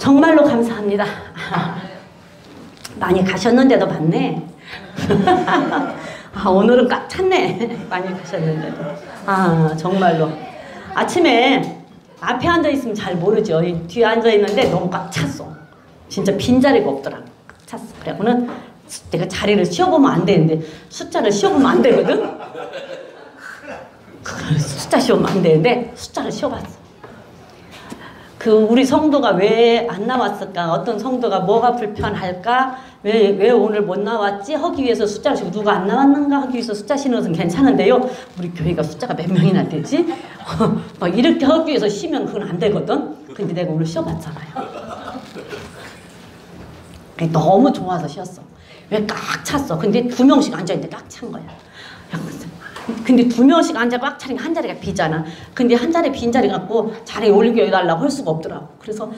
정말로 감사합니다. 많이 가셨는데도 많네. 오늘은 꽉 찼네. 많이 가셨는데도. 정말로. 아침에 앞에 앉아있으면 잘 모르죠. 뒤에 앉아있는데 너무 꽉 찼어. 진짜 빈자리가 없더라고. 꽉 찼어. 그래고는 내가 자리를 쉬어보면 안 되는데 숫자를 쉬어보면 안 되거든. 숫자 쉬어보면 안 되는데 숫자를 쉬어봤어. 우리 성도가 왜 안 나왔을까? 어떤 성도가 뭐가 불편할까? 왜 오늘 못 나왔지? 하기 위해서 숫자를 쉬고 누가 안 나왔는가 하기 위해서 숫자 쉬는 것은 괜찮은데요. 우리 교회가 숫자가 몇 명이나 되지? 막 이렇게 하기 위해서 쉬면 그건 안 되거든. 근데 내가 오늘 쉬어봤잖아요. 너무 좋아서 쉬었어. 왜 꽉 찼어? 근데 2명씩 앉아있는데 꽉 찬 거야. 근데 2명씩 앉아 꽉 차니까 한 자리가 비잖아. 근데 한 자리 빈 자리 갖고 자리에 옮겨달라고 할 수가 없더라고. 그래서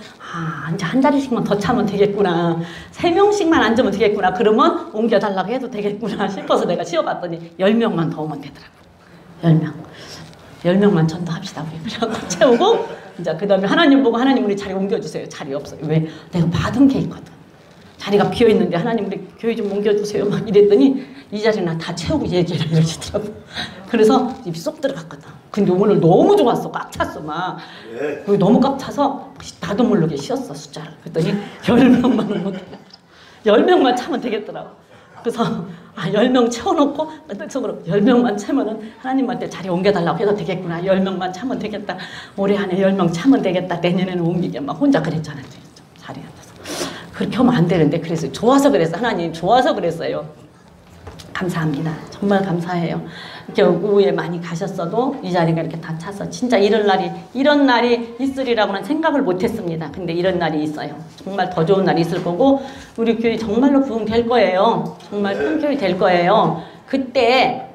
이제 한 자리씩만 더 차면 되겠구나. 3명씩만 앉으면 되겠구나. 그러면 옮겨달라고 해도 되겠구나 싶어서 내가 쉬어봤더니 10명만 더 오면 되더라고. 10명만 전도합시다. 우리 그래서 채우고 이제 그 다음에 하나님 보고 하나님 우리 자리 옮겨주세요. 자리 없어요. 왜? 내가 받은 게 있거든. 자리가 비어있는데 하나님 우리 교회 좀 옮겨주세요 막 이랬더니 이 자리나 다 채우고 얘기를 이러시더라고. 그래서 입이 쏙 들어갔거든. 근데 오늘 너무 좋았어. 꽉 찼어 막. 네. 너무 꽉 차서 나도 모르게 쉬었어 숫자를. 그랬더니 10명만 오면 돼. 10명만 차면 되겠더라고. 그래서 10명 채워놓고 속으로 10명만 차면은 하나님한테 자리 옮겨달라고 해도 되겠구나. 10명만 차면 되겠다. 올해 안에 10명 차면 되겠다. 내년에는 옮기게 막 혼자 그랬잖아. 자리에 앉아서. 그렇게 하면 안 되는데 그래서 좋아서 그랬어. 하나님 좋아서 그랬어요. 감사합니다. 정말 감사해요. 이렇게 오후에 많이 가셨어도 이 자리가 이렇게 다 차서 진짜 이런 날이 있으리라고는 생각을 못했습니다. 근데 이런 날이 있어요. 정말 더 좋은 날이 있을 거고 우리 교회 정말로 부흥될 거예요. 정말 큰 교회 될 거예요. 그때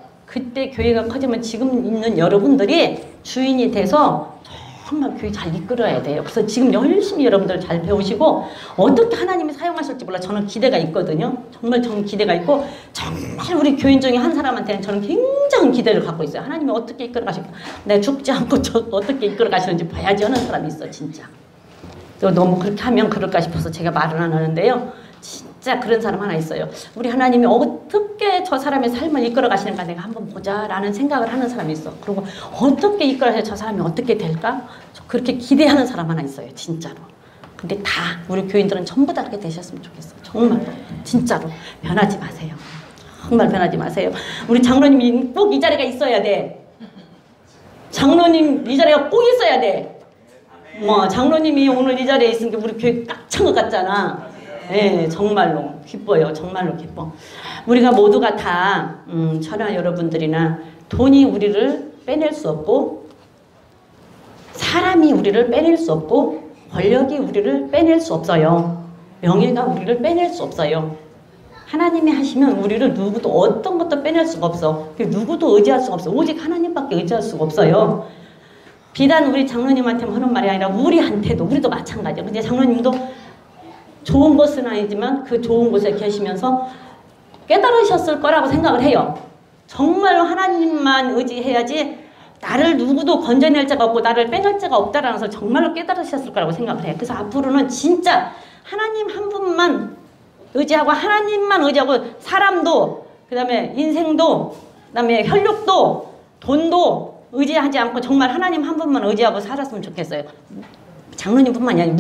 교회가 커지면 지금 있는 여러분들이 주인이 돼서 정말 교회 잘 이끌어야 돼요. 그래서 지금 열심히 여러분들 잘 배우시고 어떻게 하나님이 사용하실지 몰라. 저는 기대가 있거든요. 정말 저는 기대가 있고 정말 우리 교인 중에 한 사람한테는 저는 굉장한 기대를 갖고 있어요. 하나님이 어떻게 이끌어 가실까. 내가 죽지 않고 저 어떻게 이끌어 가시는지 봐야지 하는 사람이 있어 진짜. 너무 그렇게 하면 그럴까 싶어서 제가 말은 안 하는데요. 진짜 그런 사람 하나 있어요. 우리 하나님이 어떻게 저 사람의 삶을 이끌어 가시는가 내가 한번 보자라는 생각을 하는 사람이 있어. 그리고 어떻게 이끌어서 저 사람이 어떻게 될까? 그렇게 기대하는 사람 하나 있어요. 진짜로. 근데 다 우리 교인들은 전부 다 그렇게 되셨으면 좋겠어. 정말 진짜로 변하지 마세요. 정말 변하지 마세요. 우리 장로님이 꼭 이 자리가 있어야 돼. 장로님 이 자리가 꼭 있어야 돼. 장로님이 오늘 이 자리에 있으니까 우리 교회 꽉 찬 것 같잖아. 네, 정말로 기뻐요. 정말로 기뻐. 우리가 모두가 다 천하 여러분들이나 돈이 우리를 빼낼 수 없고 사람이 우리를 빼낼 수 없고 권력이 우리를 빼낼 수 없어요. 명예가 우리를 빼낼 수 없어요. 하나님이 하시면 우리를 누구도 어떤 것도 빼낼 수가 없어. 누구도 의지할 수가 없어. 오직 하나님밖에 의지할 수가 없어요. 비단 우리 장로님한테만 하는 말이 아니라 우리한테도 우리도 마찬가지예요. 근데 장로님도 좋은 곳은 아니지만 그 좋은 곳에 계시면서 깨달으셨을 거라고 생각을 해요. 정말로 하나님만 의지해야지 나를 누구도 건져낼 자가 없고 나를 빼낼 자가 없다라는 것을 정말로 깨달으셨을 거라고 생각을 해요. 그래서 앞으로는 진짜 하나님 한 분만 의지하고 하나님만 의지하고 사람도 그 다음에 인생도 그 다음에 혈육도 돈도 의지하지 않고 정말 하나님 한 분만 의지하고 살았으면 좋겠어요. 장로님뿐만이 아니라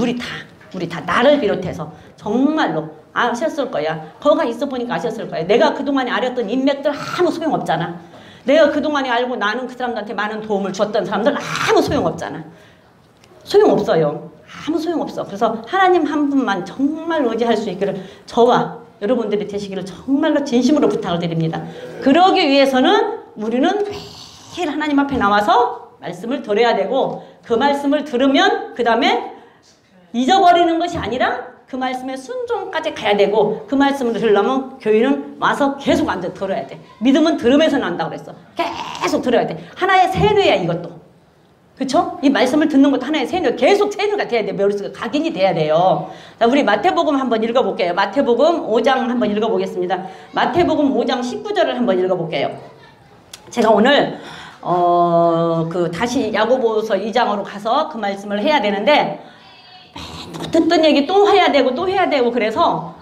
우리 다 나를 비롯해서 정말로 아셨을 거야. 거가 있어 보니까 아셨을 거야. 내가 그동안에 알았던 인맥들 아무 소용없잖아. 내가 그동안에 알고 나는 그 사람들한테 많은 도움을 줬던 사람들 아무 소용없잖아. 소용없어요. 아무 소용없어. 그래서 하나님 한 분만 정말 의지할 수 있기를 저와 여러분들이 되시기를 정말로 진심으로 부탁을 드립니다. 그러기 위해서는 우리는 매일 하나님 앞에 나와서 말씀을 들어야 되고 그 말씀을 들으면 그 다음에 잊어버리는 것이 아니라 그 말씀에 순종까지 가야 되고 그 말씀을 들으려면 교인은 와서 계속 앉아 들어야 돼. 믿음은 들으면서 난다고 그랬어. 계속 들어야 돼. 하나의 세뇌야 이것도. 그쵸? 이 말씀을 듣는 것도 하나의 세뇌. 계속 세뇌가 돼야 돼. 머릿속에 각인이 돼야 돼요. 자, 우리 마태복음 한번 읽어볼게요. 마태복음 5장 한번 읽어보겠습니다. 마태복음 5장 19절을 한번 읽어볼게요. 제가 오늘 다시 야고보서 2장으로 가서 그 말씀을 해야 되는데 듣던 얘기 또 해야 되고 또 해야 되고 그래서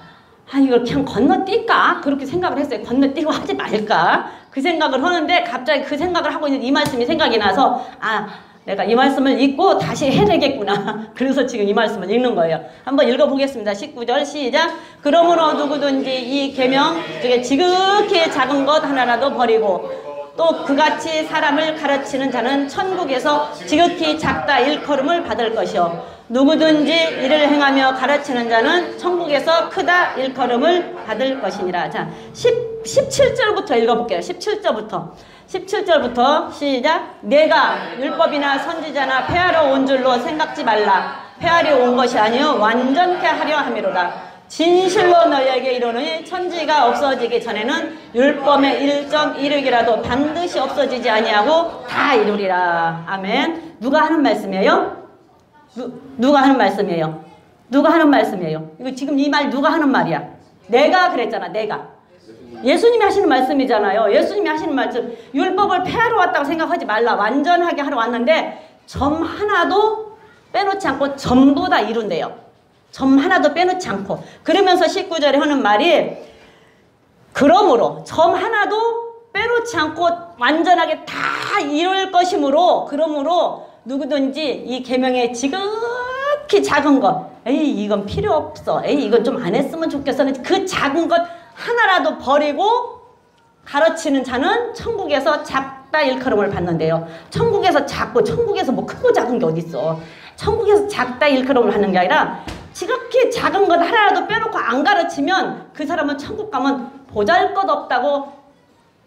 아 이걸 그냥 건너뛸까? 그렇게 생각을 했어요. 건너뛰고 하지 말까? 그 생각을 하는데 갑자기 그 생각을 하고 있는 이 말씀이 생각이 나서 아 내가 이 말씀을 읽고 다시 해야 되겠구나. 그래서 지금 이 말씀을 읽는 거예요. 한번 읽어보겠습니다. 19절 시작. 그러므로 누구든지 이 계명 중에 지극히 작은 것 하나라도 버리고 또 그같이 사람을 가르치는 자는 천국에서 지극히 작다 일컬음을 받을 것이요 누구든지 이를 행하며 가르치는 자는 천국에서 크다 일컬음을 받을 것이니라. 자, 17절부터 읽어볼게요. 17절부터 시작. 내가 율법이나 선지자나 폐하러 온 줄로 생각지 말라. 폐하려 온 것이 아니요 완전케 하려 함이로다. 진실로 너희에게 이르노니 천지가 없어지기 전에는 율법의 일정이르기라도 반드시 없어지지 아니하고 다 이루리라. 아멘. 누가 하는 말씀이에요? 누가 하는 말씀이에요? 누가 하는 말씀이에요? 이거 지금 이 말 누가 하는 말이야? 내가 그랬잖아. 내가. 예수님이 하시는 말씀이잖아요. 예수님이 하시는 말씀. 율법을 폐하러 왔다고 생각하지 말라. 완전하게 하러 왔는데 점 하나도 빼놓지 않고 전부 다 이룬대요. 점 하나도 빼놓지 않고. 그러면서 19절에 하는 말이 그러므로 점 하나도 빼놓지 않고 완전하게 다 이룰 것이므로 그러므로 누구든지 이 계명의 지극히 작은 것 에이 이건 필요 없어 에이 이건 좀 안 했으면 좋겠어는 그 작은 것 하나라도 버리고 가르치는 자는 천국에서 작다 일컬음을 받는데요. 천국에서 작고 천국에서 뭐 크고 작은 게 어딨어. 천국에서 작다 일컬음을 받는 게 아니라 지극히 작은 것 하나라도 빼놓고 안 가르치면 그 사람은 천국 가면 보잘것없다고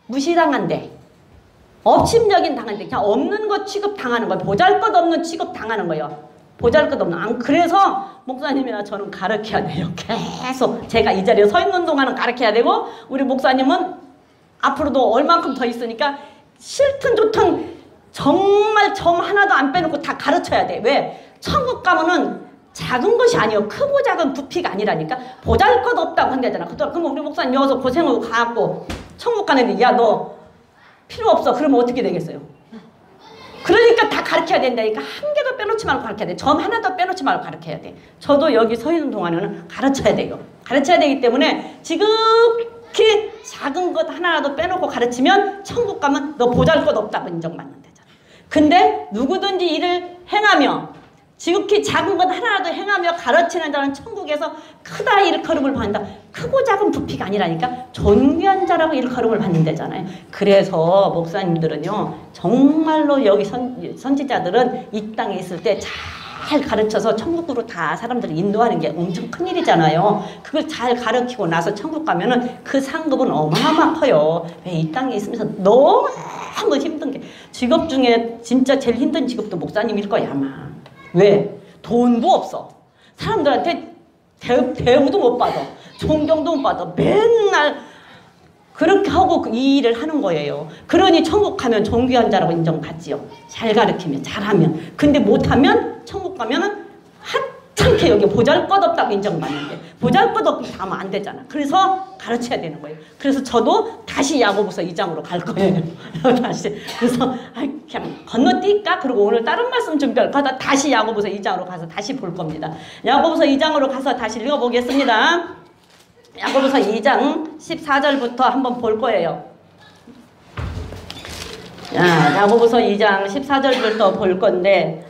무시당한대. 업심적인 당한대. 그냥 없는 것 취급당하는 거예요. 보잘것없는 취급당하는 거예요. 보잘것없는. 그래서 목사님이나 저는 가르쳐야 돼요. 계속 제가 이 자리에 서 있는 동안은 가르쳐야 되고 우리 목사님은 앞으로도 얼만큼 더 있으니까 싫든 좋든 정말 점 하나도 안 빼놓고 다 가르쳐야 돼. 왜? 천국 가면은 작은 것이 아니요 크고 작은 부피가 아니라니까. 보잘것없다고 한다잖아. 그럼 우리 목사님 여기서 고생하고 가갖고 천국 가는데 야 너 필요 없어. 그러면 어떻게 되겠어요? 그러니까 다 가르쳐야 된다니까. 한 개도 빼놓지 말고 가르쳐야 돼. 점 하나도 빼놓지 말고 가르쳐야 돼. 저도 여기 서 있는 동안에는 가르쳐야 돼요. 가르쳐야 되기 때문에 지극히 작은 것 하나라도 빼놓고 가르치면 천국 가면 너 보잘것없다고 인정받는 데잖아. 근데 누구든지 이를 행하며 지극히 작은 것 하나라도 행하며 가르치는 자는 천국에서 크다 일컬음을 받는다. 크고 작은 부피가 아니라니까. 존귀한 자라고 일컬음을 받는 데잖아요. 그래서 목사님들은요 정말로 여기 선지자들은 이 땅에 있을 때 잘 가르쳐서 천국으로 다 사람들을 인도하는 게 엄청 큰일이잖아요. 그걸 잘 가르치고 나서 천국 가면은 그 상급은 어마어마 커요. 왜 이 땅에 있으면서 너무 힘든 게 직업 중에 진짜 제일 힘든 직업도 목사님일 거야 아마. 왜? 돈도 없어. 사람들한테 대우도 못 받아. 존경도 못 받아. 맨날 그렇게 하고 이 일을 하는 거예요. 그러니 천국 가면 존귀한 자라고 인정받지요. 잘 가르치면, 잘하면. 근데 못하면 천국 가면은 하찮게 여기 보잘것없다고 인정받는데 보잘것없게 하면 안 되잖아. 그래서 가르쳐야 되는 거예요. 그래서 저도 다시 야고보서 2장으로 갈 거예요. 다시. 그래서 그냥 건너뛸까? 그리고 오늘 다른 말씀 준비할 거다 다시 야고보서 2장으로 가서 다시 볼 겁니다. 야고보서 2장으로 가서 다시 읽어보겠습니다. 야고보서 2장 14절부터 한번 볼 거예요. 야고보서 2장 14절부터 볼 건데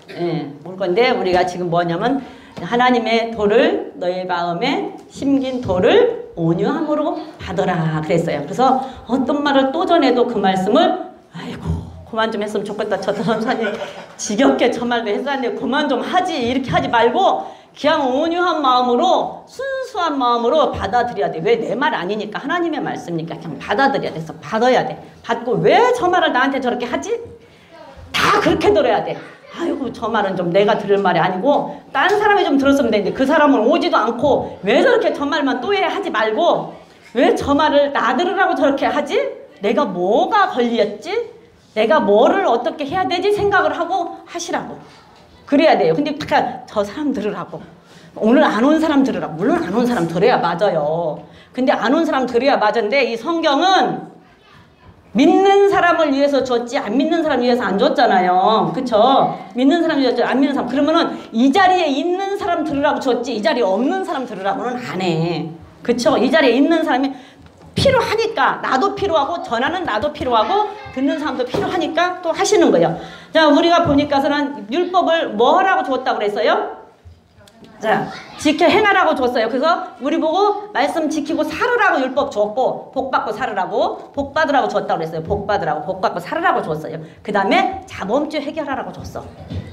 우리가 지금 뭐냐면 하나님의 도를 너의 마음에 심긴 도를 온유함으로 받으라 그랬어요. 그래서 어떤 말을 또 전해도 그 말씀을 아이고 그만 좀 했으면 좋겠다. 저 선사님 지겹게 저 말도 했었는데 그만 좀 하지 이렇게 하지 말고 그냥 온유한 마음으로 순수한 마음으로 받아들여야 돼. 왜? 내 말 아니니까 하나님의 말씀이니까 그냥 받아들여야 돼서 받아야 돼. 받고 왜 저 말을 나한테 저렇게 하지? 다 그렇게 들어야 돼. 아이고 저 말은 좀 내가 들을 말이 아니고 다른 사람이 좀 들었으면 되는데 그 사람은 오지도 않고 왜 저렇게 저 말만 또 해 하지 말고 왜 저 말을 나 들으라고 저렇게 하지? 내가 뭐가 걸렸지? 내가 뭐를 어떻게 해야 되지? 생각을 하고 하시라고. 그래야 돼요. 근데 저 사람 들으라고. 오늘 안 온 사람 들으라고. 물론 안 온 사람 들어야 맞아요. 근데 안 온 사람 들어야 맞은데 이 성경은 믿는 사람을 위해서 줬지 안 믿는 사람 위해서 안 줬잖아요. 그쵸? 믿는 사람 위해서 줬지 안 믿는 사람. 그러면은 이 자리에 있는 사람 들으라고 줬지 이 자리에 없는 사람 들으라고는 안 해. 그쵸? 이 자리에 있는 사람이 필요하니까 나도 필요하고 전하는 나도 필요하고 듣는 사람도 필요하니까 또 하시는 거예요. 자, 우리가 보니까서는 율법을 뭐 하라고 줬다고 그랬어요? 자, 지켜 행하라고 줬어요. 그래서 우리 보고 말씀 지키고 살으라고 율법 줬고 복 받고 살으라고 복 받으라고 줬다고 그랬어요. 복 받으라고 복 받고 살으라고 줬어요. 그 다음에 자범죄 해결하라고 줬어.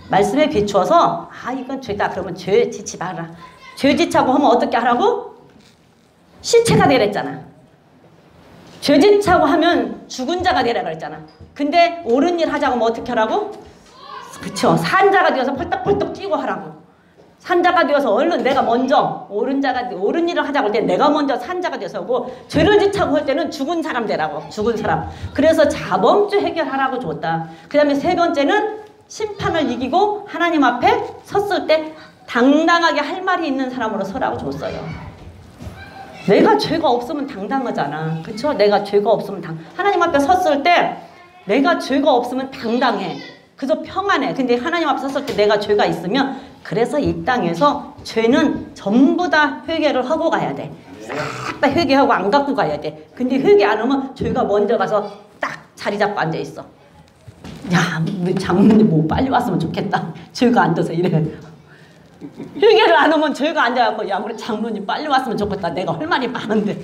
말씀에 비추어서 아 이건 죄다 그러면 죄 지치 마라. 죄 지차고 하면 어떻게 하라고? 시체가 되랬잖아. 죄 지차고 하면 죽은 자가 되라 그랬잖아. 근데 옳은 일 하자고 하면 어떻게 하라고? 그쵸. 산자가 되어서 펄떡펄떡 뛰고 하라고. 산자가 되어서 얼른 내가 먼저 옳은 일을 하자고 할 때 내가 먼저 산자가 되어서 오고 죄를 지차고 할 때는 죽은 사람 되라고. 죽은 사람. 그래서 자범죄 해결하라고 줬다. 그 다음에 세 번째는 심판을 이기고 하나님 앞에 섰을 때 당당하게 할 말이 있는 사람으로 서라고 줬어요. 내가 죄가 없으면 당당하잖아. 그쵸? 내가 죄가 없으면 하나님 앞에 섰을 때 내가 죄가 없으면 당당해. 그래서 평안해. 근데 하나님 앞에 섰을 때 내가 죄가 있으면 그래서 이 땅에서 죄는 전부 다 회개를 하고 가야 돼. 싹 다 회개하고 안 갖고 가야 돼. 근데 회개 안 하면 죄가 먼저 가서 딱 자리 잡고 앉아 있어. 야, 장모님 뭐 빨리 왔으면 좋겠다. 죄가 안 돼서 이래. 회개를 안 하면 죄가 앉아갖고 야, 우리 장모님 빨리 왔으면 좋겠다. 내가 할 말이 많은데.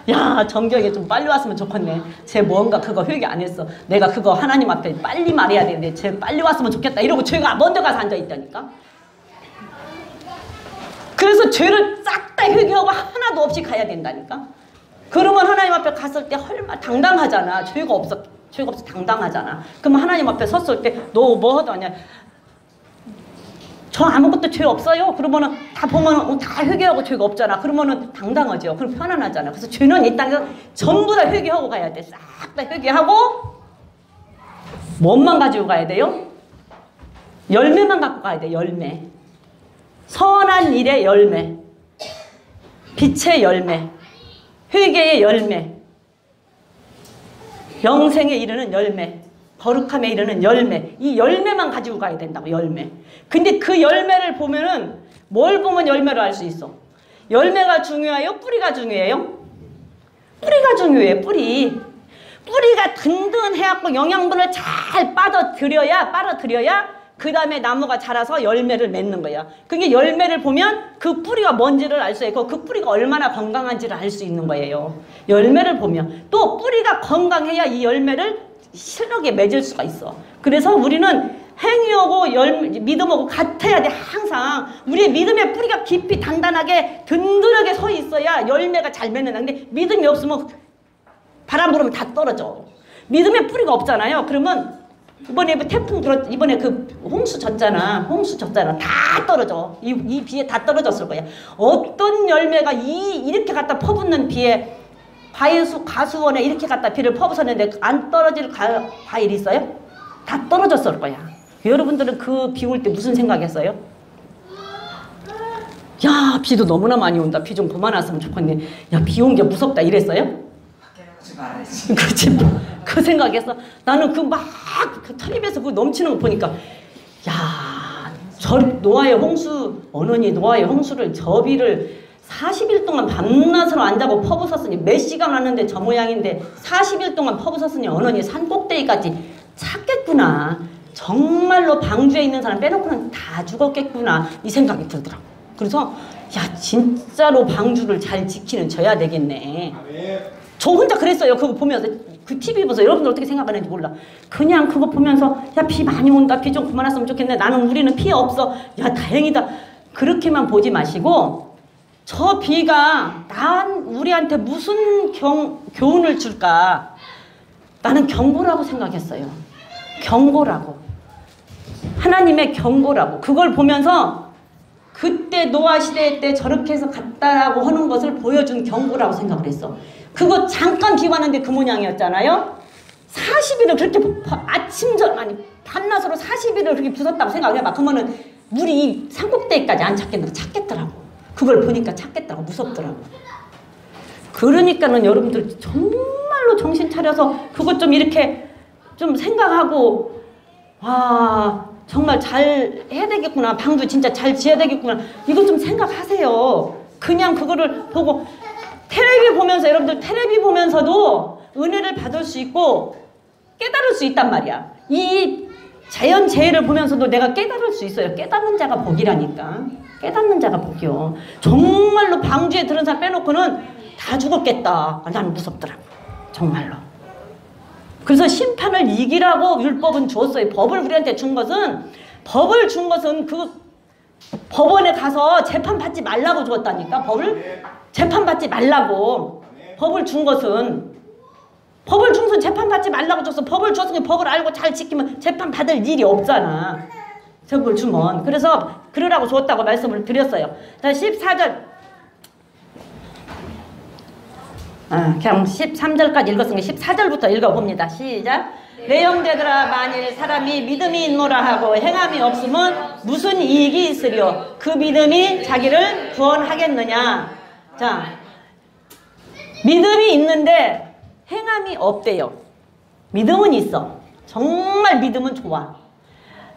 야, 정경이 좀 빨리 왔으면 좋겠네. 쟤 뭔가 그거 회개 안 했어. 내가 그거 하나님 앞에 빨리 말해야 되는데 쟤 빨리 왔으면 좋겠다. 이러고 죄가 먼저 가서 앉아있다니까. 그래서 죄를 싹 다 회개하고 하나도 없이 가야 된다니까. 그러면 하나님 앞에 갔을 때 헐말 당당하잖아. 죄가 없어 당당하잖아. 그러면 하나님 앞에 섰을 때 너 뭐 하더냐. 저 아무것도 죄 없어요. 그러면은 다 보면은 다 회개하고 죄가 없잖아. 그러면은 당당하죠. 그럼 편안하잖아. 그래서 죄는 이 땅에서 전부 다 회개하고 가야 돼. 싹 다 회개하고 뭔만 가지고 가야 돼요? 열매만 갖고 가야 돼. 열매. 선한 일의 열매. 빛의 열매. 회개의 열매. 영생에 이르는 열매. 거룩함에 이르는 열매. 이 열매만 가지고 가야 된다고. 열매. 근데 그 열매를 보면은 뭘 보면 열매를 알 수 있어? 열매가 중요해요? 뿌리가 중요해요? 뿌리가 중요해. 뿌리. 뿌리가 든든해갖고 영양분을 잘 빨아들여야 그 다음에 나무가 자라서 열매를 맺는 거야. 그게 열매를 보면 그 뿌리가 뭔지를 알 수 있고 그 뿌리가 얼마나 건강한지를 알 수 있는 거예요. 열매를 보면. 또 뿌리가 건강해야 이 열매를 실력에 맺을 수가 있어. 그래서 우리는 행위하고 믿음하고 같아야 돼. 항상 우리의 믿음의 뿌리가 깊이 단단하게 든든하게 서 있어야 열매가 잘 맺는다. 근데 믿음이 없으면 바람 불으면 다 떨어져. 믿음의 뿌리가 없잖아요. 그러면 이번에 태풍 이번에 그 홍수 졌잖아. 다 떨어져. 이 비에 다 떨어졌을 거야. 어떤 열매가 이렇게 갖다 퍼붓는 비에 가수원에 이렇게 갖다 비를 퍼부었는데 안 떨어질 과일이 있어요? 다 떨어졌을 거야. 여러분들은 그 비 올 때 무슨 생각했어요? 야, 비도 너무나 많이 온다. 비 좀 그만 왔으면 좋겠네. 야, 비 온 게 무섭다 이랬어요? 그치, 그 생각했어. 나는 그 텔레비에서 그 넘치는 거 보니까 야, 노아의 홍수를 저 비를 40일 동안 밤낮으로 안 자고 퍼부었으니 몇 시간 왔는데 저 모양인데 40일 동안 퍼부었으니 어느니 산 꼭대기까지 찼겠구나. 정말로 방주에 있는 사람 빼놓고는 다 죽었겠구나. 이 생각이 들더라고. 그래서 야, 진짜로 방주를 잘 지키는 져야 되겠네. 저 혼자 그랬어요. 그거 보면서. 그 TV 보면서. 여러분들 어떻게 생각하는지 몰라. 그냥 그거 보면서 야, 비 많이 온다. 비 좀 그만 왔으면 좋겠네. 우리는 피해 없어. 야, 다행이다. 그렇게만 보지 마시고 저 비가 우리한테 무슨 교훈을 줄까? 나는 경고라고 생각했어요. 경고라고. 하나님의 경고라고. 그걸 보면서 그때 노아 시대 때 저렇게 해서 갔다라고 하는 것을 보여준 경고라고 생각을 했어. 그거 잠깐 비 왔는데 그 모양이었잖아요. 40일을 그렇게 밤낮으로 40일을 그렇게 부쉈다고 생각을 해봐. 그러면은 물이 산꼭대기까지 안 찼겠더라고. 그걸 보니까 찾겠다고 무섭더라고. 그러니까는 여러분들 정말로 정말로 정신 차려서 그것 좀 이렇게 좀 생각하고, 와, 정말 잘 해야 되겠구나. 방도 진짜 잘 지어야 되겠구나. 이거 좀 생각하세요. 그냥 그거를 보고, 텔레비 보면서, 여러분들 텔레비 보면서도 은혜를 받을 수 있고 깨달을 수 있단 말이야. 이 자연재해를 보면서도 내가 깨달을 수 있어요. 깨닫는 자가 복이라니까. 깨닫는 자가 복이요. 정말로 방주에 들은 사람 빼놓고는 다 죽었겠다. 나는 무섭더라고. 정말로. 그래서 심판을 이기라고 율법은 주었어요. 법을 우리한테 준 것은, 법을 준 것은 그 법원에 가서 재판받지 말라고 주었다니까. 법을 재판받지 말라고. 법을 준 것은, 법을 준 것은 재판받지 말라고 줬어. 법을 줬으니 법을 알고 잘 지키면 재판받을 일이 없잖아. 법을 주면. 그래서 그러라고 줬다고 말씀을 드렸어요. 자, 14절. 그냥 13절까지 읽었으니까 14절부터 읽어봅니다. 시작. 내 형제들아, 만일 사람이 믿음이 있노라 하고 행함이 없으면 무슨 이익이 있으리요? 그 믿음이 자기를 구원하겠느냐? 자, 믿음이 있는데 행함이 없대요. 믿음은 있어. 정말 믿음은 좋아.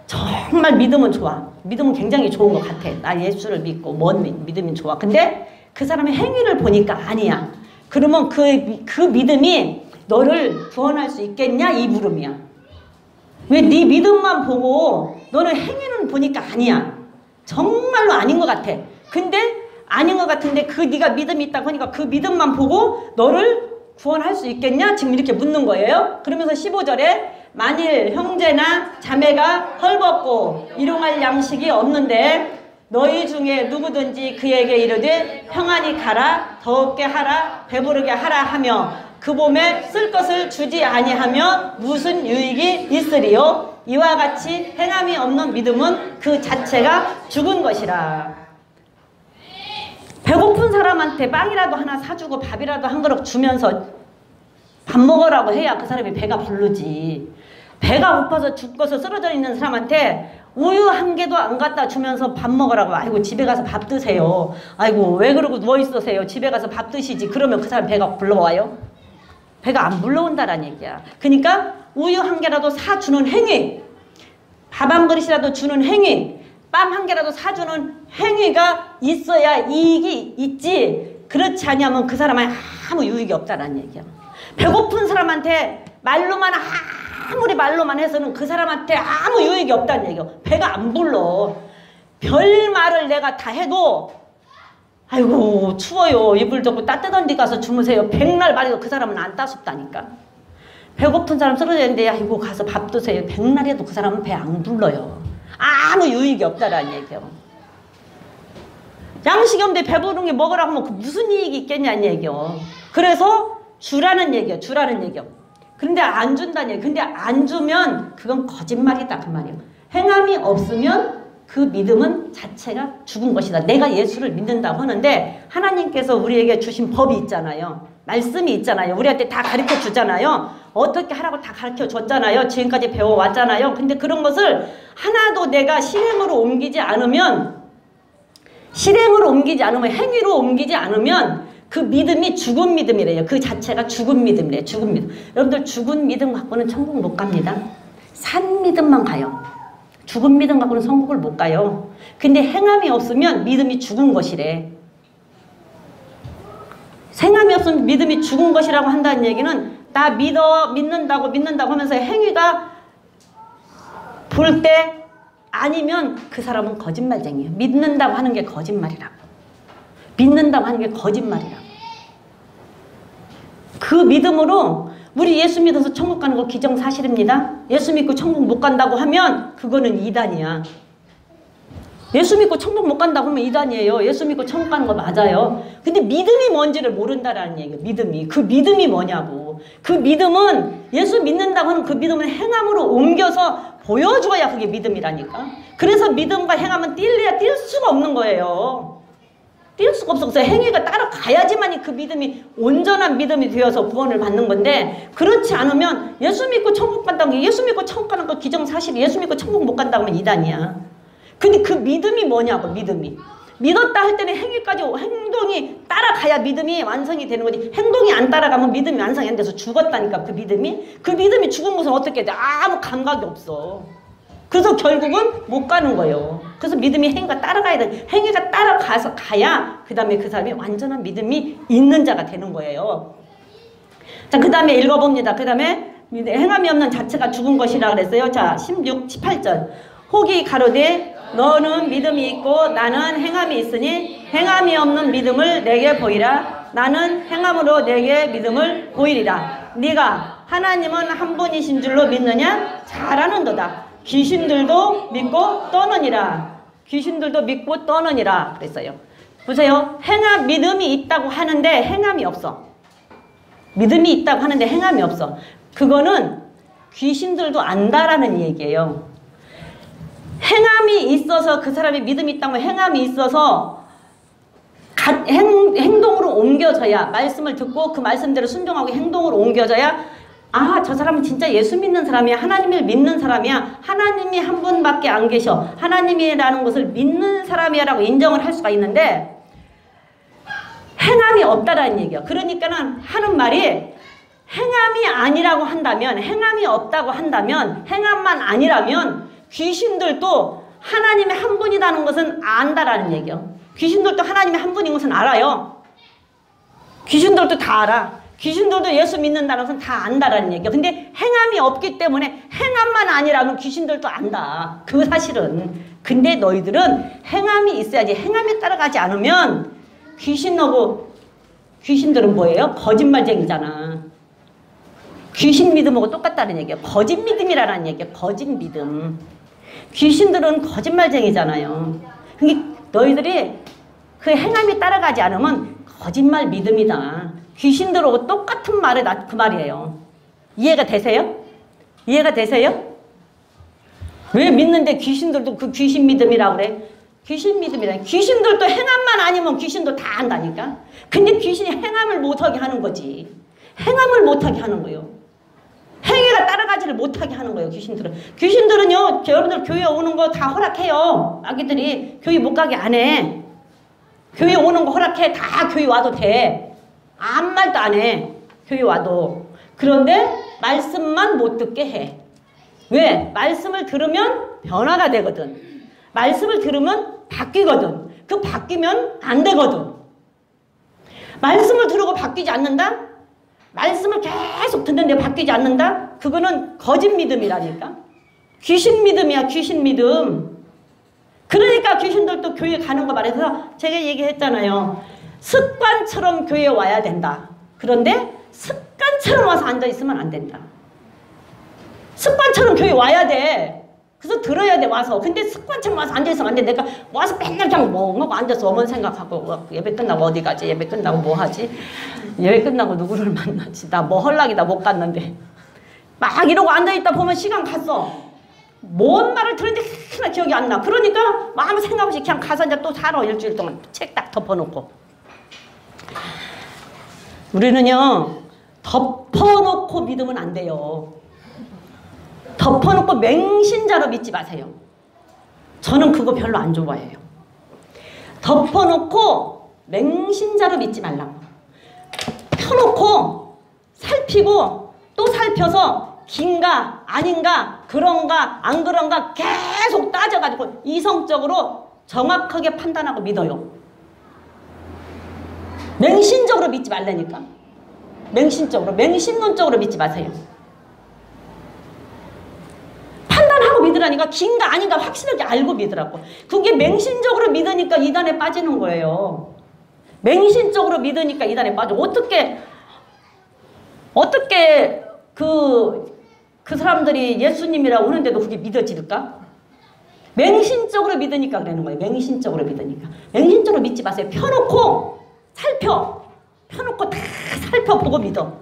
정말 믿음은 좋아. 믿음은 굉장히 좋은 것 같아. 나 예수를 믿고 뭔 믿음이 좋아. 근데 그 사람의 행위를 보니까 아니야. 그러면 그 믿음이 너를 구원할 수 있겠냐? 이 물음이야. 왜 네 믿음만 보고 너는 행위는 보니까 아니야. 정말로 아닌 것 같아. 근데 아닌 것 같은데 그 네가 믿음이 있다고 하니까 그 믿음만 보고 너를 구원할 수 있겠냐? 지금 이렇게 묻는 거예요. 그러면서 15절에 만일 형제나 자매가 헐벗고 일용할 양식이 없는데 너희 중에 누구든지 그에게 이르되 평안히 가라, 더럽게 하라, 배부르게 하라 하며 그 몸에 쓸 것을 주지 아니하면 무슨 유익이 있으리요? 이와 같이 행함이 없는 믿음은 그 자체가 죽은 것이라. 배고픈 사람한테 빵이라도 하나 사주고 밥이라도 한 그릇 주면서 밥 먹으라고 해야 그 사람이 배가 부르지. 배가 고파서 죽어서 쓰러져 있는 사람한테 우유 한 개도 안 갖다 주면서 밥 먹으라고. 아이고 집에 가서 밥 드세요. 아이고 왜 그러고 누워 있으세요. 집에 가서 밥 드시지. 그러면 그 사람 배가 불러와요? 배가 안 불러온다라는 얘기야. 그러니까 우유 한 개라도 사주는 행위, 밥 한 그릇이라도 주는 행위, 빵 한 개라도 사주는 행위가 있어야 이익이 있지. 그렇지 않으면 그 사람은 아무 유익이 없다라는 얘기야. 배고픈 사람한테 말로만 아무리 말로만 해서는 그 사람한테 아무 유익이 없다는 얘기예요. 배가 안 불러. 별 말을 내가 다 해도 아이고 추워요. 이불 덮고 따뜻한 데 가서 주무세요. 백날 말해도 그 사람은 안 따숩다니까. 배고픈 사람 쓰러져 있는데 아이고 가서 밥 드세요. 백날 해도 그 사람은 배 안 불러요. 아무 유익이 없다라는 얘기예요. 양식이 없는데 배부른 게 먹으라고 하면 그 무슨 이익이 있겠냐는 얘기예요. 그래서 주라는 얘기예요. 주라는 얘기예요. 그런데 안 준다는 얘기예요. 근데 안 주면 그건 거짓말이다 그 말이에요. 행함이 없으면 그 믿음은 자체가 죽은 것이다. 내가 예수를 믿는다고 하는데 하나님께서 우리에게 주신 법이 있잖아요. 말씀이 있잖아요. 우리한테 다 가르쳐 주잖아요. 어떻게 하라고 다 가르쳐 줬잖아요. 지금까지 배워왔잖아요. 근데 그런 것을 하나도 내가 실행으로 옮기지 않으면 행위로 옮기지 않으면 그 믿음이 죽은 믿음이래요. 그 자체가 죽은 믿음이래요. 죽은 믿음. 여러분들 죽은 믿음 갖고는 천국 못 갑니다. 산 믿음만 가요. 죽은 믿음 갖고는 천국을 못 가요. 근데 행함이 없으면 믿음이 죽은 것이래. 행함이 없으면 믿음이 죽은 것이라고 한다는 얘기는 나 믿는다고 하면서 행위가 볼 때 아니면 그 사람은 거짓말쟁이에요. 믿는다고 하는 게 거짓말이라고. 믿는다고 하는 게 거짓말이라고. 그 믿음으로 우리 예수 믿어서 천국 가는 거 기정사실입니다. 예수 믿고 천국 못 간다고 하면 그거는 이단이야. 예수 믿고 천국 못 간다고 하면 이단이에요. 예수 믿고 천국 가는 거 맞아요. 근데 믿음이 뭔지를 모른다라는 얘기예요. 믿음이. 그 믿음이 뭐냐고. 그 믿음은 예수 믿는다고 하는 그 믿음은 행함으로 옮겨서 보여줘야 그게 믿음이라니까. 그래서 믿음과 행함은 뛸 수가 없는 거예요. 뛸 수가 없어. 그래서 행위가 따라가야지만이 그 믿음이 온전한 믿음이 되어서 구원을 받는 건데 그렇지 않으면 예수 믿고 천국 간다고 예수 믿고 천국 가는 거 기정사실이 예수 믿고 천국 못 간다고 하면 이단이야. 근데 그 믿음이 뭐냐고. 믿음이. 믿었다 할 때는 행위까지, 행동이 따라가야 믿음이 완성이 되는 거지. 행동이 안 따라가면 믿음이 완성이 안 돼서 죽었다니까, 그 믿음이. 그 믿음이 죽은 것은 어떻게 돼? 아무 감각이 없어. 그래서 결국은 못 가는 거예요. 그래서 믿음이 행위가 따라가야 돼. 행위가 따라가서 가야 그 다음에 그 사람이 완전한 믿음이 있는 자가 되는 거예요. 자, 그 다음에 읽어봅니다. 그 다음에 행함이 없는 자체가 죽은 것이라 그랬어요. 자, 16, 18절. 혹이 가로되 너는 믿음이 있고 나는 행함이 있으니 행함이 없는 믿음을 내게 보이라. 나는 행함으로 내게 믿음을 보이리라. 네가 하나님은 한 분이신 줄로 믿느냐? 잘하는도다. 귀신들도 믿고 떠느니라. 귀신들도 믿고 떠느니라 그랬어요. 보세요. 믿음이 있다고 하는데 행함이 없어. 믿음이 있다고 하는데 행함이 없어. 그거는 귀신들도 안다라는 얘기예요. 행함이 있어서 그 사람이 믿음이 있다면 행함이 있어서 행동으로 옮겨져야, 말씀을 듣고 그 말씀대로 순종하고 행동으로 옮겨져야, 아, 저 사람은 진짜 예수 믿는 사람이야. 하나님을 믿는 사람이야. 하나님이 한 분밖에 안 계셔. 하나님이라는 것을 믿는 사람이야 라고 인정을 할 수가 있는데 행함이 없다라는 얘기야. 그러니까는 하는 말이 행함이 아니라고 한다면, 행함이 없다고 한다면, 행함만 아니라면 귀신들도 하나님의 한 분이라는 것은 안다라는 얘기예요. 귀신들도 하나님의 한 분인 것은 알아요. 귀신들도 다 알아. 귀신들도 예수 믿는다는 것은 다 안다라는 얘기예요. 근데 행함이 없기 때문에 행함만 아니라면 귀신들도 안다. 그 사실은. 근데 너희들은 행함이 있어야지. 행함이 따라가지 않으면 귀신하고, 귀신들은 뭐예요? 거짓말쟁이잖아. 귀신 믿음하고 똑같다는 얘기예요. 거짓 믿음이라는 얘기예요. 거짓 믿음. 귀신들은 거짓말쟁이잖아요. 그러니까 너희들이 그 행함이 따라가지 않으면 거짓말 믿음이다. 귀신들하고 똑같은 말이 그 말이에요. 이해가 되세요? 이해가 되세요? 왜 믿는데 귀신들도 그 귀신 믿음이라고 그래? 귀신 믿음이라. 귀신들도 행함만 아니면 귀신도 다 안다니까. 근데 귀신이 행함을 못하게 하는 거지. 행함을 못하게 하는 거예요. 행위가 따라가지를 못하게 하는 거예요. 귀신들은. 귀신들은요, 여러분들 교회 오는 거 다 허락해요. 아기들이 교회 못 가게 안 해. 교회 오는 거 허락해. 다 교회 와도 돼. 아무 말도 안 해. 교회 와도. 그런데 말씀만 못 듣게 해. 왜? 말씀을 들으면 변화가 되거든. 말씀을 들으면 바뀌거든. 그 바뀌면 안 되거든. 말씀을 들으고 바뀌지 않는다? 말씀을 계속 듣는데 바뀌지 않는다? 그거는 거짓 믿음이라니까. 귀신 믿음이야. 귀신 믿음. 그러니까 귀신들도 교회 가는 거 말해서 제가 얘기했잖아요. 습관처럼 교회에 와야 된다. 그런데 습관처럼 와서 앉아있으면 안 된다. 습관처럼 교회 와야 돼. 그래서 들어야 돼, 와서. 근데 습관처럼 와서 앉아있으면 안 돼. 내가 와서 맨날 그냥 멍하고 앉아서 어머니 생각하고, 예배 끝나고 어디 가지? 예배 끝나고 뭐 하지? 예배 끝나고 누구를 만나지? 나 뭐 헐락이다 못 갔는데. 막 이러고 앉아있다 보면 시간 갔어. 뭔 말을 들었는데 하나 기억이 안 나. 그러니까 아무 생각 없이 그냥 가서 이제 또 살아. 일주일 동안 책 딱 덮어놓고. 우리는요, 덮어놓고 믿으면 안 돼요. 덮어놓고 맹신자로 믿지 마세요. 저는 그거 별로 안 좋아해요. 덮어놓고 맹신자로 믿지 말라고. 펴놓고 살피고 또 살펴서 긴가 아닌가 그런가 안 그런가 계속 따져가지고 이성적으로 정확하게 판단하고 믿어요. 맹신적으로 믿지 말라니까. 맹신적으로, 맹신론적으로 믿지 마세요. 판단하고 믿으라니까. 긴가 아닌가 확실하게 알고 믿으라고. 그게 맹신적으로 믿으니까 이단에 빠지는 거예요. 맹신적으로 믿으니까 이단에 빠져. 어떻게 그 사람들이 예수님이라고 하는데도 그게 믿어질까? 맹신적으로 믿으니까 그러는 거예요. 맹신적으로 믿으니까. 맹신적으로 믿지 마세요. 펴놓고 펴놓고 다 살펴보고 믿어.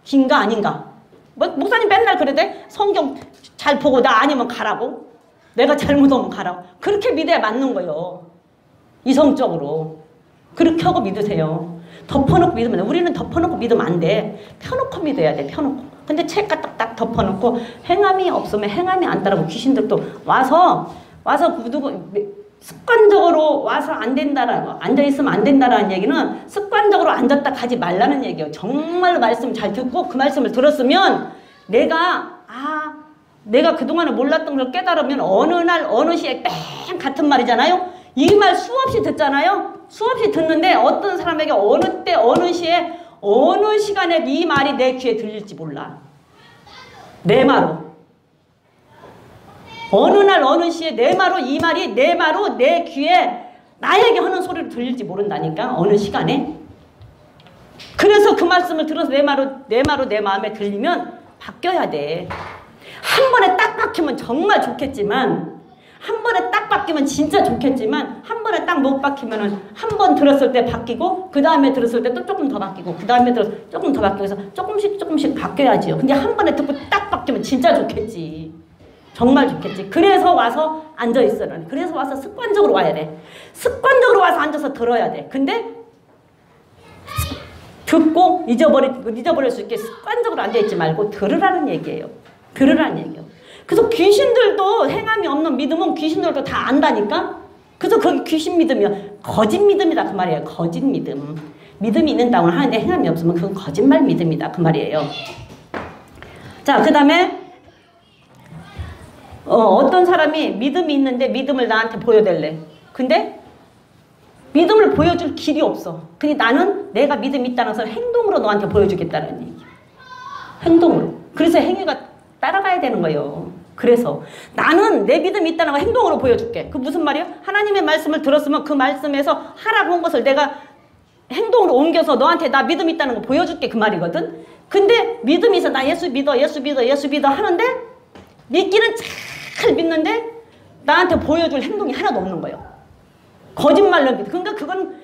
긴가 아닌가. 목사님 맨날 그러대. 성경 잘 보고 나 아니면 가라고. 내가 잘못하면 가라고. 그렇게 믿어야 맞는 거예요. 이성적으로. 그렇게 하고 믿으세요. 덮어놓고 믿으면 돼. 우리는 덮어놓고 믿으면 안 돼. 펴놓고 믿어야 돼. 펴놓고. 근데 책가 딱 덮어놓고 행함이 없으면 행함이 안 따라고 귀신들도 와서 누구 습관적으로 와서 안 된다라고, 앉아있으면 안 된다라는 얘기는 습관적으로 앉았다 가지 말라는 얘기예요. 정말로 말씀 잘 듣고 그 말씀을 들었으면 내가 그동안에 몰랐던 걸 깨달으면 어느 날 어느 시에 뺑 같은 말이잖아요. 이 말 수없이 듣잖아요. 수없이 듣는데 어떤 사람에게 어느 때 어느 시에 어느 시간에 이 말이 내 귀에 들릴지 몰라. 내 마로. 어느 날 어느 시에 내 마로 이 말이 내 마로 내 귀에 나에게 하는 소리를 들릴지 모른다니까. 어느 시간에. 그래서 그 말씀을 들어서 내 마로 내 마음에 들리면 바뀌어야 돼. 한 번에 딱 바뀌면 정말 좋겠지만 한 번에 딱 바뀌면 진짜 좋겠지만 한 번에 딱 못 바뀌면은 한 번 들었을 때 바뀌고 그 다음에 들었을 때 또 조금 더 바뀌고 그 다음에 들어서 조금 더 바뀌고 해서 조금씩 바뀌어야지요. 근데 한 번에 듣고 딱 바뀌면 진짜 좋겠지. 정말 좋겠지. 그래서 와서 앉아있으라네. 그래서 와서 습관적으로 와야 돼. 습관적으로 와서 앉아서 들어야 돼. 근데 듣고 잊어버릴 수 있게 습관적으로 앉아있지 말고 들으라는 얘기예요. 들으라는 얘기예요. 그래서 귀신들도 행함이 없는 믿음은 귀신들도 다 안다니까? 그래서 거기 귀신 믿음이요. 거짓 믿음이다 그 말이에요. 거짓 믿음. 믿음이 있는다고 하는데 행함이 없으면 그건 거짓말 믿음이다 그 말이에요. 자, 그 다음에 어떤 사람이 믿음이 있는데 믿음을 나한테 보여달래. 근데 믿음을 보여줄 길이 없어. 근데 나는 내가 믿음이 있다는 것을 행동으로 너한테 보여주겠다는 얘기야. 행동으로. 그래서 행위가 따라가야 되는 거예요. 그래서 나는 내 믿음이 있다는 걸 행동으로 보여줄게. 그 무슨 말이야? 하나님의 말씀을 들었으면 그 말씀에서 하라고 한 것을 내가 행동으로 옮겨서 너한테 나 믿음 있다는 거 보여줄게 그 말이거든. 근데 믿음이 있어. 나 예수 믿어 하는데 믿기는 잘 믿는데 나한테 보여줄 행동이 하나도 없는 거예요. 거짓말로 믿어. 그러니까 그건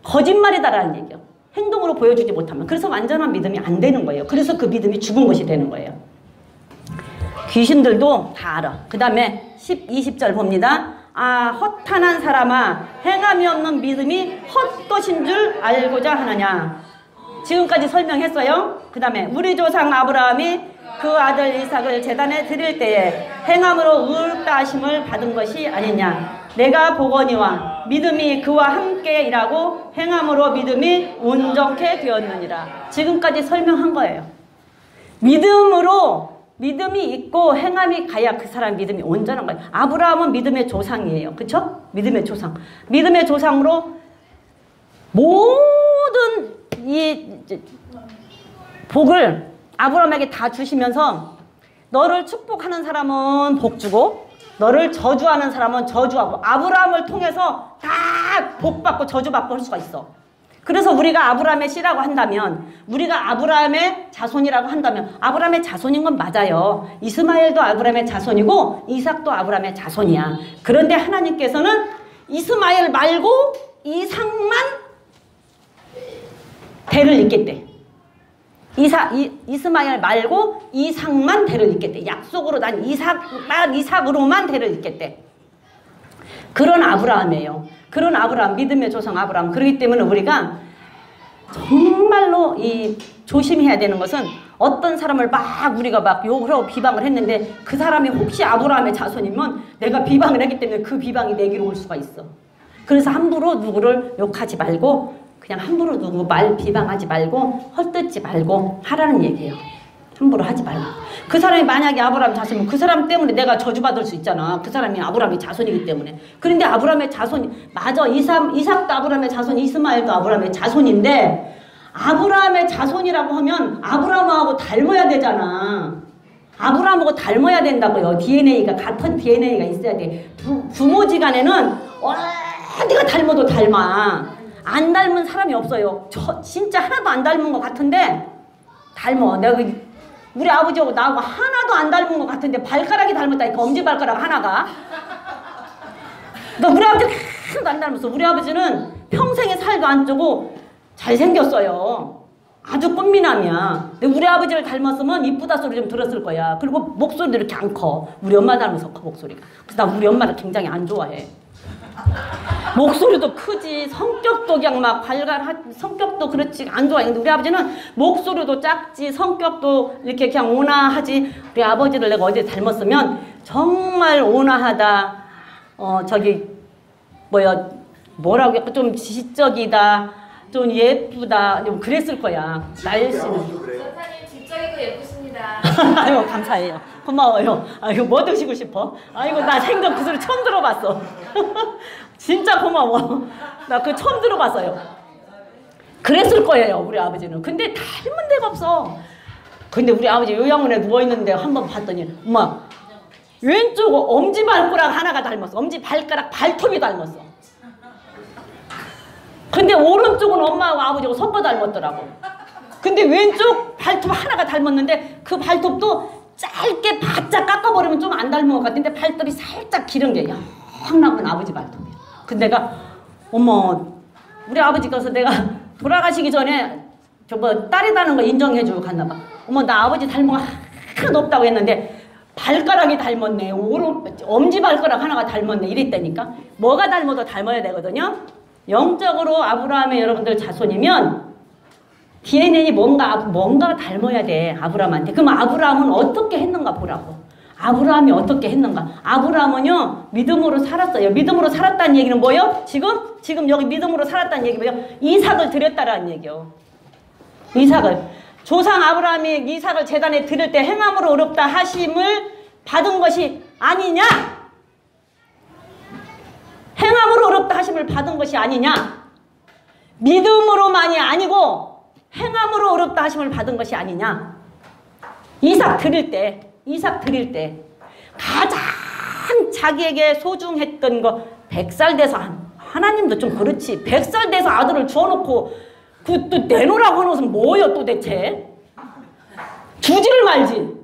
거짓말이다라는 얘기예요. 행동으로 보여주지 못하면. 그래서 완전한 믿음이 안 되는 거예요. 그래서 그 믿음이 죽은 것이 되는 거예요. 귀신들도 다 알아. 그 다음에 20절 봅니다. 허탄한 사람아, 행함이 없는 믿음이 헛것인 줄 알고자 하느냐. 지금까지 설명했어요. 그 다음에 우리 조상 아브라함이 그 아들 이삭을 제단에 드릴 때에 행함으로 의롭다 하심을 받은 것이 아니냐. 내가 보거니와 믿음이 그와 함께 일하고 행함으로 믿음이 온전케 되었느니라. 지금까지 설명한 거예요. 믿음이 있고 행함이 가야 그 사람 믿음이 온전한 거예요. 아브라함은 믿음의 조상이에요. 그쵸? 믿음의 조상. 믿음의 조상으로 모든 이 복을 아브라함에게 다 주시면서 너를 축복하는 사람은 복 주고 너를 저주하는 사람은 저주하고 아브라함을 통해서 다 복받고 저주받고 할 수가 있어. 그래서 우리가 아브라함의 씨라고 한다면 우리가 아브라함의 자손이라고 한다면 아브라함의 자손인 건 맞아요. 이스마엘도 아브라함의 자손이고 이삭도 아브라함의 자손이야. 그런데 하나님께서는 이스마엘 말고 이삭만 대를 잇겠대. 이스마엘 말고 이삭만 대를 잇겠대. 약속으로 난 이삭으로만 대를 잇겠대. 그런 아브라함이에요. 그런 아브라함, 믿음의 조상 아브라함. 그렇기 때문에 우리가 정말로 조심해야 되는 것은 어떤 사람을 우리가 욕을 하고 비방을 했는데 그 사람이 혹시 아브라함의 자손이면 내가 비방을 했기 때문에 그 비방이 내게로 올 수가 있어. 그래서 함부로 누구를 욕하지 말고 그냥 함부로 누구 말 비방하지 말고 헐뜯지 말고 하라는 얘기예요. 함부로 하지 말고. 그 사람이 만약에 아브라함 자손이면 그 사람 때문에 내가 저주받을 수 있잖아. 그 사람이 아브라함의 자손이기 때문에. 그런데 아브라함의 자손이 맞아. 이삭도 아브라함의 자손, 이스마엘도 아브라함의 자손인데 아브라함의 자손이라고 하면 아브라함하고 닮아야 되잖아. 아브라함하고 닮아야 된다고요. DNA가 같은 DNA가 있어야 돼. 부모지간에는 어디가 닮아도 닮아. 안 닮은 사람이 없어요. 진짜 하나도 안 닮은 것 같은데 닮아. 내가 우리 아버지하고 나하고 하나도 안 닮은 것 같은데 발가락이 닮았다니까. 엄지발가락 하나가. 그러니까 우리 아버지는 하나도 안 닮았어. 우리 아버지는 평생에 살도 안 찌고 잘생겼어요. 아주 꽃미남이야. 근데 우리 아버지를 닮았으면 이쁘다 소리 좀 들었을 거야. 그리고 목소리도 이렇게 안 커. 우리 엄마 닮아서 커 목소리가. 그래서 나 우리 엄마를 굉장히 안 좋아해. 목소리도 크지 성격도 그냥 막 성격도 그렇지 안 좋아해. 근데 우리 아버지는 목소리도 작지 성격도 이렇게 그냥 온화하지. 우리 아버지를 내가 어디 닮았으면 정말 온화하다 뭐라고 좀 지적이다, 좀 예쁘다, 좀 그랬을 거야. 날씨는. 전사님 지적이고 예쁘십니다. 아이고 감사해요. 고마워요. 아이고 뭐 드시고 싶어? 아이고 나 생전 그 소리 처음 들어봤어. 진짜 고마워. 나 그거 처음 들어봤어요. 그랬을 거예요 우리 아버지는. 근데 닮은 데가 없어. 근데 우리 아버지 요양원에 누워있는데 한번 봤더니 엄마 왼쪽 엄지발가락 하나가 닮았어. 엄지발가락 발톱이 닮았어. 근데 오른쪽은 엄마하고 아버지하고 섞어 닮았더라고. 근데 왼쪽 발톱 하나가 닮았는데 그 발톱도 짧게 바짝 깎아버리면 좀 안 닮은 것 같은데 발톱이 살짝 기른 게 영 남은 아버지 발톱이야. 근데 내가 어머 우리 아버지께서 내가 돌아가시기 전에 딸이라는 거 인정해주고 갔나 봐. 어머 나 아버지 닮은 거 하나도 없다고 했는데 발가락이 닮았네. 엄지발가락 하나가 닮았네. 이랬다니까. 뭐가 닮아도 닮아야 되거든요. 영적으로 아브라함의 여러분들 자손이면 DNA니 뭔가 닮아야 돼. 아브라함한테. 그럼 아브라함은 어떻게 했는가 보라고. 아브라함이 어떻게 했는가. 아브라함은요 믿음으로 살았어요. 믿음으로 살았다는 얘기는 뭐예요? 지금 여기 믿음으로 살았다는 얘기 뭐예요? 이삭을 드렸다라는 얘기요. 이삭을. 조상 아브라함이 이삭을 제단에 드릴 때 행함으로 어렵다 하심을 받은 것이 아니냐? 행함으로 어렵다 하심을 받은 것이 아니냐? 믿음으로만이 아니고 행함으로 어렵다 하심을 받은 것이 아니냐? 이삭 드릴 때 가장 자기에게 소중했던 거 100살 돼서 하나님도 좀 그렇지. 100살 돼서 아들을 주워놓고 또 내놓으라고 하는 것은 뭐예요 도대체? 주지를 말지.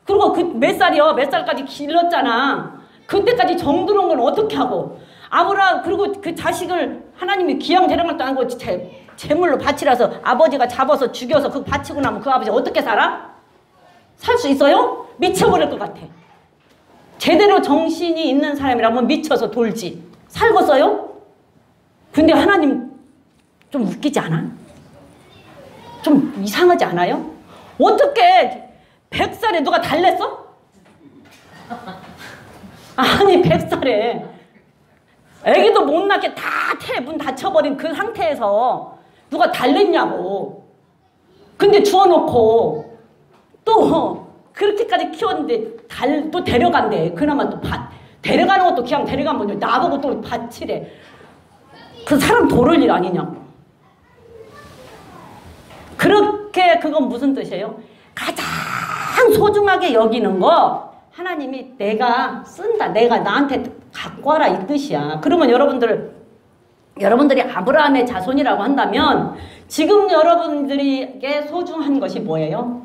그리고 그 몇 살이요? 몇 살까지 길렀잖아. 그때까지 정들은 건 어떻게 하고. 아브라함 그리고 그 자식을 하나님이 귀양 데려간 것도 아니고 제물로 바치라서 아버지가 잡아서 죽여서 그거 바치고 나면 그 아버지 어떻게 살아? 살 수 있어요? 미쳐버릴 것 같아. 제대로 정신이 있는 사람이라면 미쳐서 돌지. 살겠어요? 근데 하나님 좀 웃기지 않아? 좀 이상하지 않아요? 어떻게 100살에 누가 달랬어? 아니 100살에 애기도 못 낳게 다 문 닫혀버린 그 상태에서 누가 달랬냐고. 근데 주워놓고 또 그렇게까지 키웠는데 또 데려간대. 그나마 또 데려가는 것도 그냥 데려가면 나보고 또 바치래. 그 사람 도를 일 아니냐고. 그렇게 그건 무슨 뜻이에요? 가장 소중하게 여기는 거 하나님이 내가 쓴다. 내가 나한테 갖고 와라 이 뜻이야. 그러면 여러분들이 아브라함의 자손이라고 한다면 지금 여러분들에게 소중한 것이 뭐예요?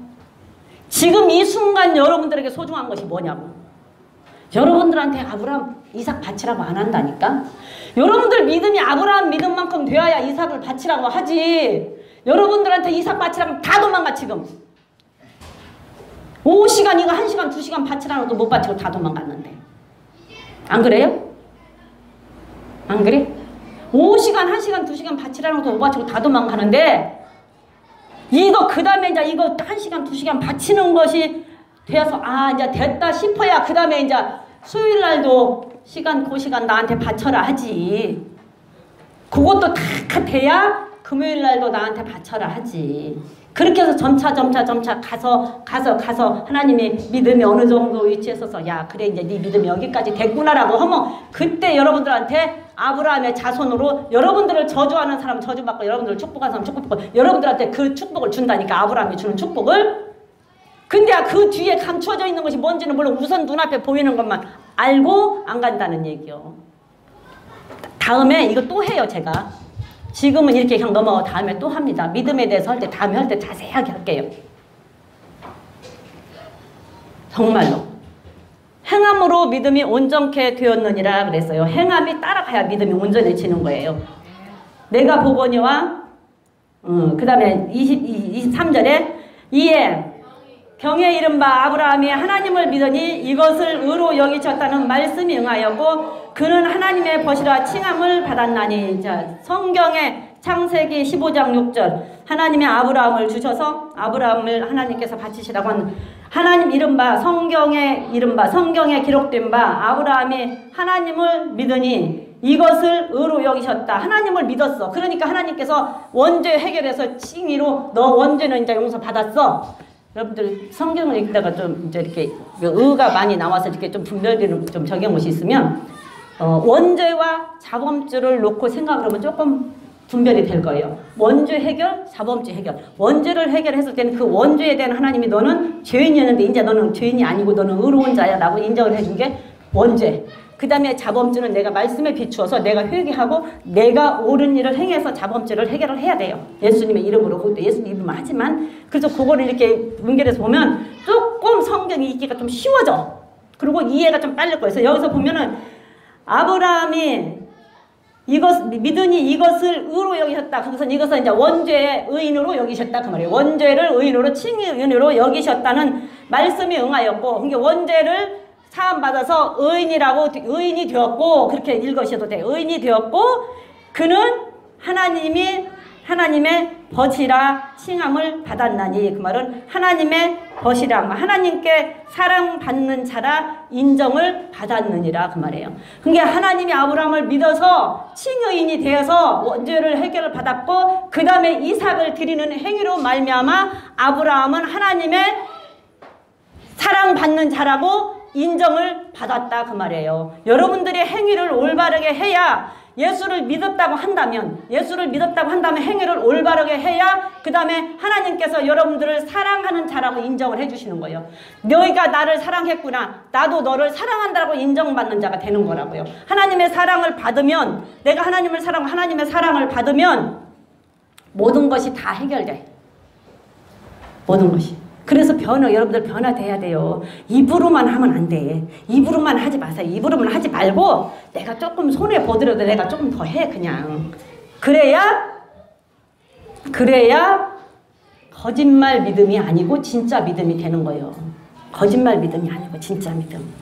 지금 이 순간 여러분들에게 소중한 것이 뭐냐고. 여러분들한테 아브라함 이삭 바치라고 안 한다니까. 여러분들 믿음이 아브라함 믿음만큼 되어야 이삭을 바치라고 하지. 여러분들한테 이삭 바치라면 다 도망가 지금. 5시간 이거 1시간 2시간 바치라는 것도 못 바치고 다 도망갔는데. 안 그래요? 안 그래? 5시간 1시간 2시간 바치라는 것도 못 바치고 다 도망가는데 이거 그 다음에 이제 이거 1시간 2시간 바치는 것이 되어서 이제 됐다 싶어야 그 다음에 이제 수요일 날도 그 시간 나한테 바쳐라 하지. 그것도 다 돼야 금요일 날도 나한테 바쳐라 하지. 그렇게 해서 점차 가서 하나님의 믿음이 어느 정도 위치에 서서 야 그래 이제 네 믿음이 여기까지 됐구나라고 하면 그때 여러분들한테 아브라함의 자손으로 여러분들을 저주하는 사람 저주받고 여러분들을 축복하는 사람 축복받고 여러분들한테 그 축복을 준다니까. 아브라함이 주는 축복을. 근데 그 뒤에 감추어져 있는 것이 뭔지는 물론 우선 눈앞에 보이는 것만 알고 안 간다는 얘기요. 다음에 이거 또 해요 제가. 지금은 이렇게 그냥 넘어가고 다음에 또 합니다. 믿음에 대해서 할 때 다음에 할 때 자세하게 할게요. 정말로. 행함으로 믿음이 온전케 되었느니라 그랬어요. 행함이 따라가야 믿음이 온전해지는 거예요. 내가 보거니와 그 다음에 23절에 이에 경에 이른바 아브라함이 하나님을 믿으니 이것을 의로 여기셨다는 말씀이 응하였고 그는 하나님의 벗이라 칭함을 받았나니. 자, 성경의 창세기 15장 6절 하나님의 아브라함을 주셔서 아브라함을 하나님께서 바치시라고 하는 하나님 이른바 성경에 기록된 바 아브라함이 하나님을 믿으니 이것을 의로 여기셨다. 하나님을 믿었어. 그러니까 하나님께서 원죄 해결해서 칭의로 너 원죄는 이제 용서 받았어. 여러분들 성경을 읽다가 좀 이제 이렇게 의가 많이 나와서 이렇게 좀 분별되는 좀 적용 것이 있으면 원죄와 자범죄를 놓고 생각을 하면 조금 분별이 될 거예요. 원죄 해결, 자범죄 해결. 원죄를 해결했을 때는 그 원죄에 대한 하나님이 너는 죄인이었는데 이제 너는 죄인이 아니고 너는 의로운 자야 라고 인정을 해준 게 원죄. 그 다음에 자범죄는 내가 말씀에 비추어서 내가 회개하고 내가 옳은 일을 행해서 자범죄를 해결을 해야 돼요. 예수님의 이름으로. 그것도 예수님 이름만 하지만. 그래서 그거를 이렇게 연결해서 보면 조금 성경이 읽기가 좀 쉬워져. 그리고 이해가 좀 빨릴 거예요. 그래서 여기서 보면은 아브라함이 믿으니 이것을 의로 여기셨다. 거기서 이것은 이제 원죄의 의인으로 여기셨다. 그 말이에요. 원죄를 의인으로 칭의 의인으로 여기셨다는 말씀이 응하였고, 그러니까 원죄를 사함받아서 의인이 되었고, 그렇게 읽으셔도 돼요. 의인이 되었고, 그는 하나님의 벗이라 칭함을 받았나니, 그 말은 하나님의 벗이라, 하나님께 사랑받는 자라 인정을 받았느니라, 그 말이에요. 그러니까 하나님이 아브라함을 믿어서 칭의인이 되어서 원죄를 해결을 받았고, 그 다음에 이삭을 드리는 행위로 말미암아 아브라함은 하나님의 사랑받는 자라고 인정을 받았다, 그 말이에요. 여러분들이 행위를 올바르게 해야, 예수를 믿었다고 한다면 행위를 올바르게 해야 그 다음에 하나님께서 여러분들을 사랑하는 자라고 인정을 해주시는 거예요. 너희가 나를 사랑했구나, 나도 너를 사랑한다고 인정받는 자가 되는 거라고요. 하나님의 사랑을 받으면, 내가 하나님의 사랑을 받으면 모든 것이 다 해결돼. 모든 것이. 그래서 여러분들 변화돼야 돼요. 입으로만 하면 안 돼. 입으로만 하지 마세요. 입으로만 하지 말고 내가 조금 손해 보더라도 내가 조금 더 해, 그냥. 그래야 거짓말 믿음이 아니고 진짜 믿음이 되는 거예요. 거짓말 믿음이 아니고 진짜 믿음.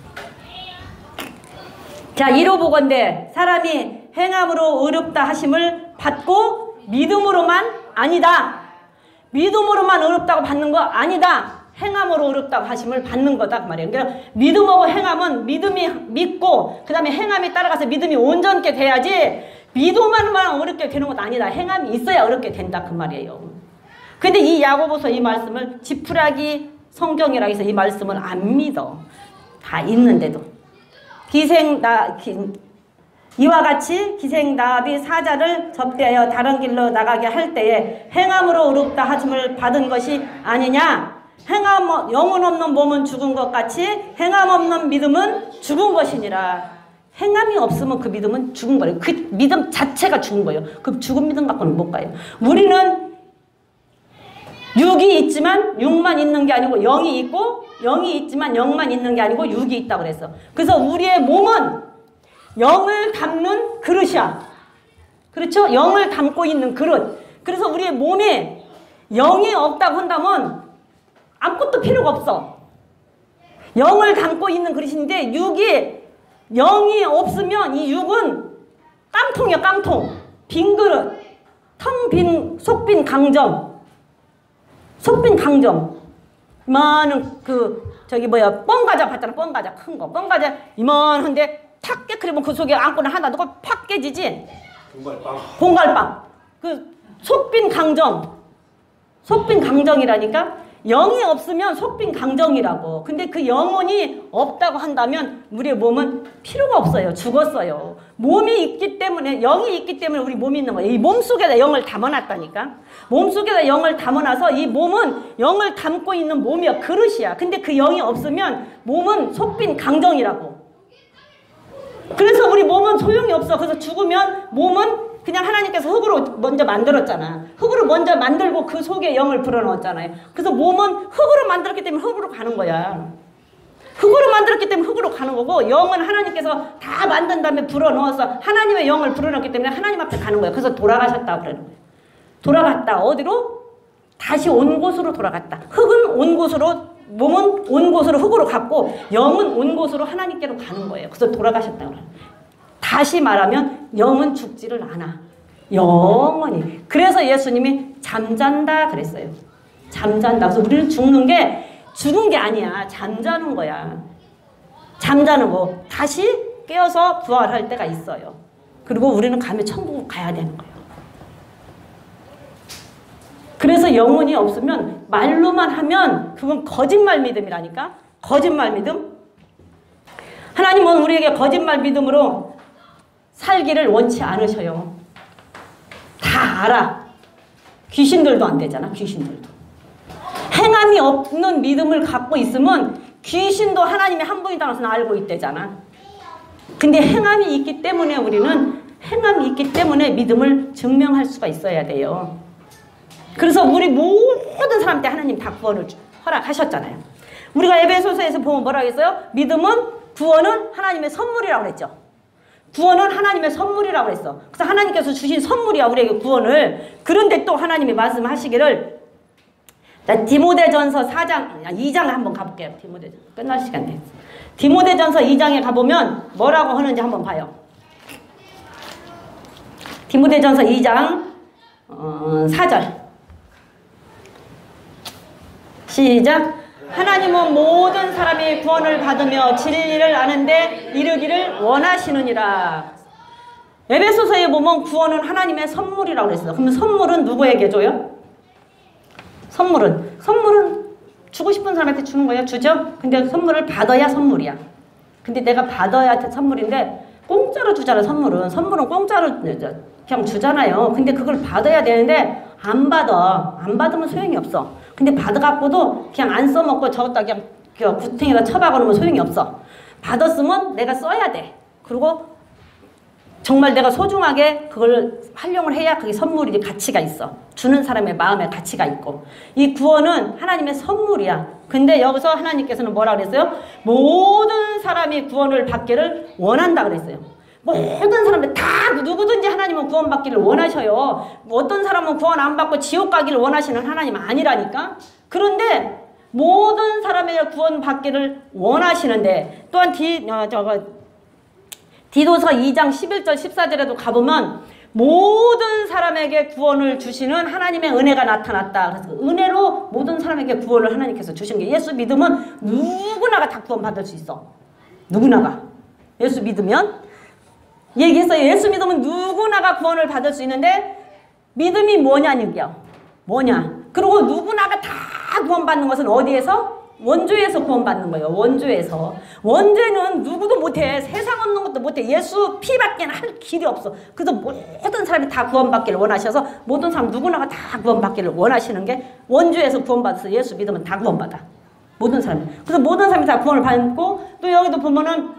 자, 1호 보건대 사람이 행함으로 의롭다 하심을 받고 믿음으로만 아니다. 믿음으로만 의롭다고 받는 거 아니다. 행함으로 의롭다고 하심을 받는 거다, 그 말이에요. 그러니까 믿음하고 행함은 믿음이 믿고 그 다음에 행함이 따라가서 믿음이 온전케 돼야지, 믿음만만 어렵게 되는 것도 아니다. 행함이 있어야 어렵게 된다, 그 말이에요. 근데 이 야고보서 이 말씀을 지푸라기 성경이라 해서 이 말씀을 안 믿어. 다 있는데도. 이와 같이 기생나합이 사자를 접대하여 다른 길로 나가게 할 때에 행함으로 의롭다 하심을 받은 것이 아니냐. 영혼 없는 몸은 죽은 것 같이 행함 없는 믿음은 죽은 것이니라. 행함이 없으면 그 믿음은 죽은 거예요. 그 믿음 자체가 죽은 거예요. 그 죽은 믿음 갖고는 못 가요. 우리는 육이 있지만 육만 있는 게 아니고 영이 있고, 영이 있지만 영만 있는 게 아니고 육이 있다고 그랬어. 그래서 우리의 몸은 영을 담는 그릇이야. 그렇죠? 영을 담고 있는 그릇. 그래서 우리의 몸에 영이 없다고 한다면 아무것도 필요가 없어. 영을 담고 있는 그릇인데 영이 없으면 이 육은 깡통이야, 깡통. 빈 그릇. 속빈 강정. 이만한 뻥과자 봤잖아, 뻥과자. 큰 거. 뻥과자 이만한데 탁 깨트리면 그 속에 안고는 하나 넣고 팍 깨지지? 봉갈빵. 그 속빈 강정이라니까? 영이 없으면 속빈 강정이라고. 근데 그 영혼이 없다고 한다면 우리의 몸은 필요가 없어요. 죽었어요. 몸이 있기 때문에, 영이 있기 때문에 우리 몸이 있는 거예요. 이 몸 속에다 영을 담아놨다니까? 몸 속에다 영을 담아놔서 이 몸은 영을 담고 있는 몸이야. 그릇이야. 근데 그 영이 없으면 몸은 속빈 강정이라고. 그래서 우리 몸은 소용이 없어. 그래서 죽으면 몸은 그냥 하나님께서 흙으로 먼저 만들었잖아. 흙으로 먼저 만들고 그 속에 영을 불어넣었잖아요. 그래서 몸은 흙으로 만들었기 때문에 흙으로 가는 거야. 흙으로 만들었기 때문에 흙으로 가는 거고, 영은 하나님께서 다 만든 다음에 불어넣어서 하나님의 영을 불어넣었기 때문에 하나님 앞에 가는 거야. 그래서 돌아가셨다고 그러는 거야. 돌아갔다. 어디로? 다시 온 곳으로 돌아갔다. 흙은 온 곳으로, 몸은 온 곳으로 흙으로 갔고, 영은 온 곳으로 하나님께로 가는 거예요. 그래서 돌아가셨다고 그래요. 다시 말하면 영은 죽지를 않아. 영원히. 그래서 예수님이 잠잔다 그랬어요. 잠잔다. 그래서 우리는 죽는 게 아니야. 잠자는 거야. 잠자는 거. 다시 깨어서 부활할 때가 있어요. 그리고 우리는 가면 천국 가야 되는 거예요. 그래서 영혼이 없으면 말로만 하면 그건 거짓말 믿음이라니까. 거짓말 믿음. 하나님은 우리에게 거짓말 믿음으로 살기를 원치 않으셔요. 다 알아. 귀신들도 안 되잖아. 귀신들도. 행함이 없는 믿음을 갖고 있으면 귀신도 하나님이 한 분이라는 것은 알고 있대잖아. 근데 행함이 있기 때문에 우리는 행함이 있기 때문에 믿음을 증명할 수가 있어야 돼요. 그래서 우리 모든 사람한테 하나님 다 구원을 허락하셨잖아요. 우리가 에베소서에서 보면 뭐라고 했어요? 믿음은 구원은 하나님의 선물이라고 그랬죠. 구원은 하나님의 선물이라고 그랬어. 그래서 하나님께서 주신 선물이야 우리에게 구원을. 그런데 또 하나님이 말씀하시기를 디모데전서 2장 한번 가볼게요. 디모데전서 끝날 시간 됐어. 디모데전서 2장에 가보면 뭐라고 하는지 한번 봐요. 디모데전서 2장 4절 시작. 하나님은 모든 사람이 구원을 받으며 진리를 아는데 이르기를 원하시느니라. 에베소서에 보면 구원은 하나님의 선물이라고 그랬어요. 그러면 선물은 누구에게 줘요? 선물은 주고 싶은 사람한테 주는 거예요. 주죠? 근데 선물을 받아야 선물이야. 근데 내가 받아야 선물인데 공짜로 주잖아. 선물은 공짜로 그냥 주잖아요. 근데 그걸 받아야 되는데 안 받으면 소용이 없어. 근데 받아갖고도 그냥 안 써먹고 저것다 그냥 구탱이다 쳐박아놓으면 소용이 없어. 받았으면 내가 써야 돼. 그리고 정말 내가 소중하게 그걸 활용을 해야 그게 선물이 가치가 있어. 주는 사람의 마음에 가치가 있고. 이 구원은 하나님의 선물이야. 근데 여기서 하나님께서는 뭐라 그랬어요? 모든 사람이 구원을 받기를 원한다 그랬어요. 모든 사람들 다 누구든지 하나님은 구원받기를 원하셔요. 어떤 사람은 구원 안 받고 지옥 가기를 원하시는 하나님 아니라니까. 그런데 모든 사람에게 구원받기를 원하시는데 또한 디도서 2장 11절 14절에도 가보면 모든 사람에게 구원을 주시는 하나님의 은혜가 나타났다. 그래서 은혜로 모든 사람에게 구원을 하나님께서 주신 게 예수 믿으면 누구나가 다 구원받을 수 있어. 누구나가. 예수 믿으면 얘기했어요. 예수 믿으면 누구나가 구원을 받을 수 있는데 믿음이 뭐냐니요. 뭐냐. 그리고 누구나가 다 구원받는 것은 어디에서? 원죄에서 구원받는 거예요. 원죄에서. 원죄는 누구도 못해. 세상 없는 것도 못해. 예수 피밖에 할 길이 없어. 그래서 모든 사람이 다 구원받기를 원하셔서 모든 사람 누구나가 다 구원받기를 원하시는 게 원죄에서 구원받아서 예수 믿으면 다 구원받아. 모든 사람이. 그래서 모든 사람이 다 구원을 받고 또 여기도 보면은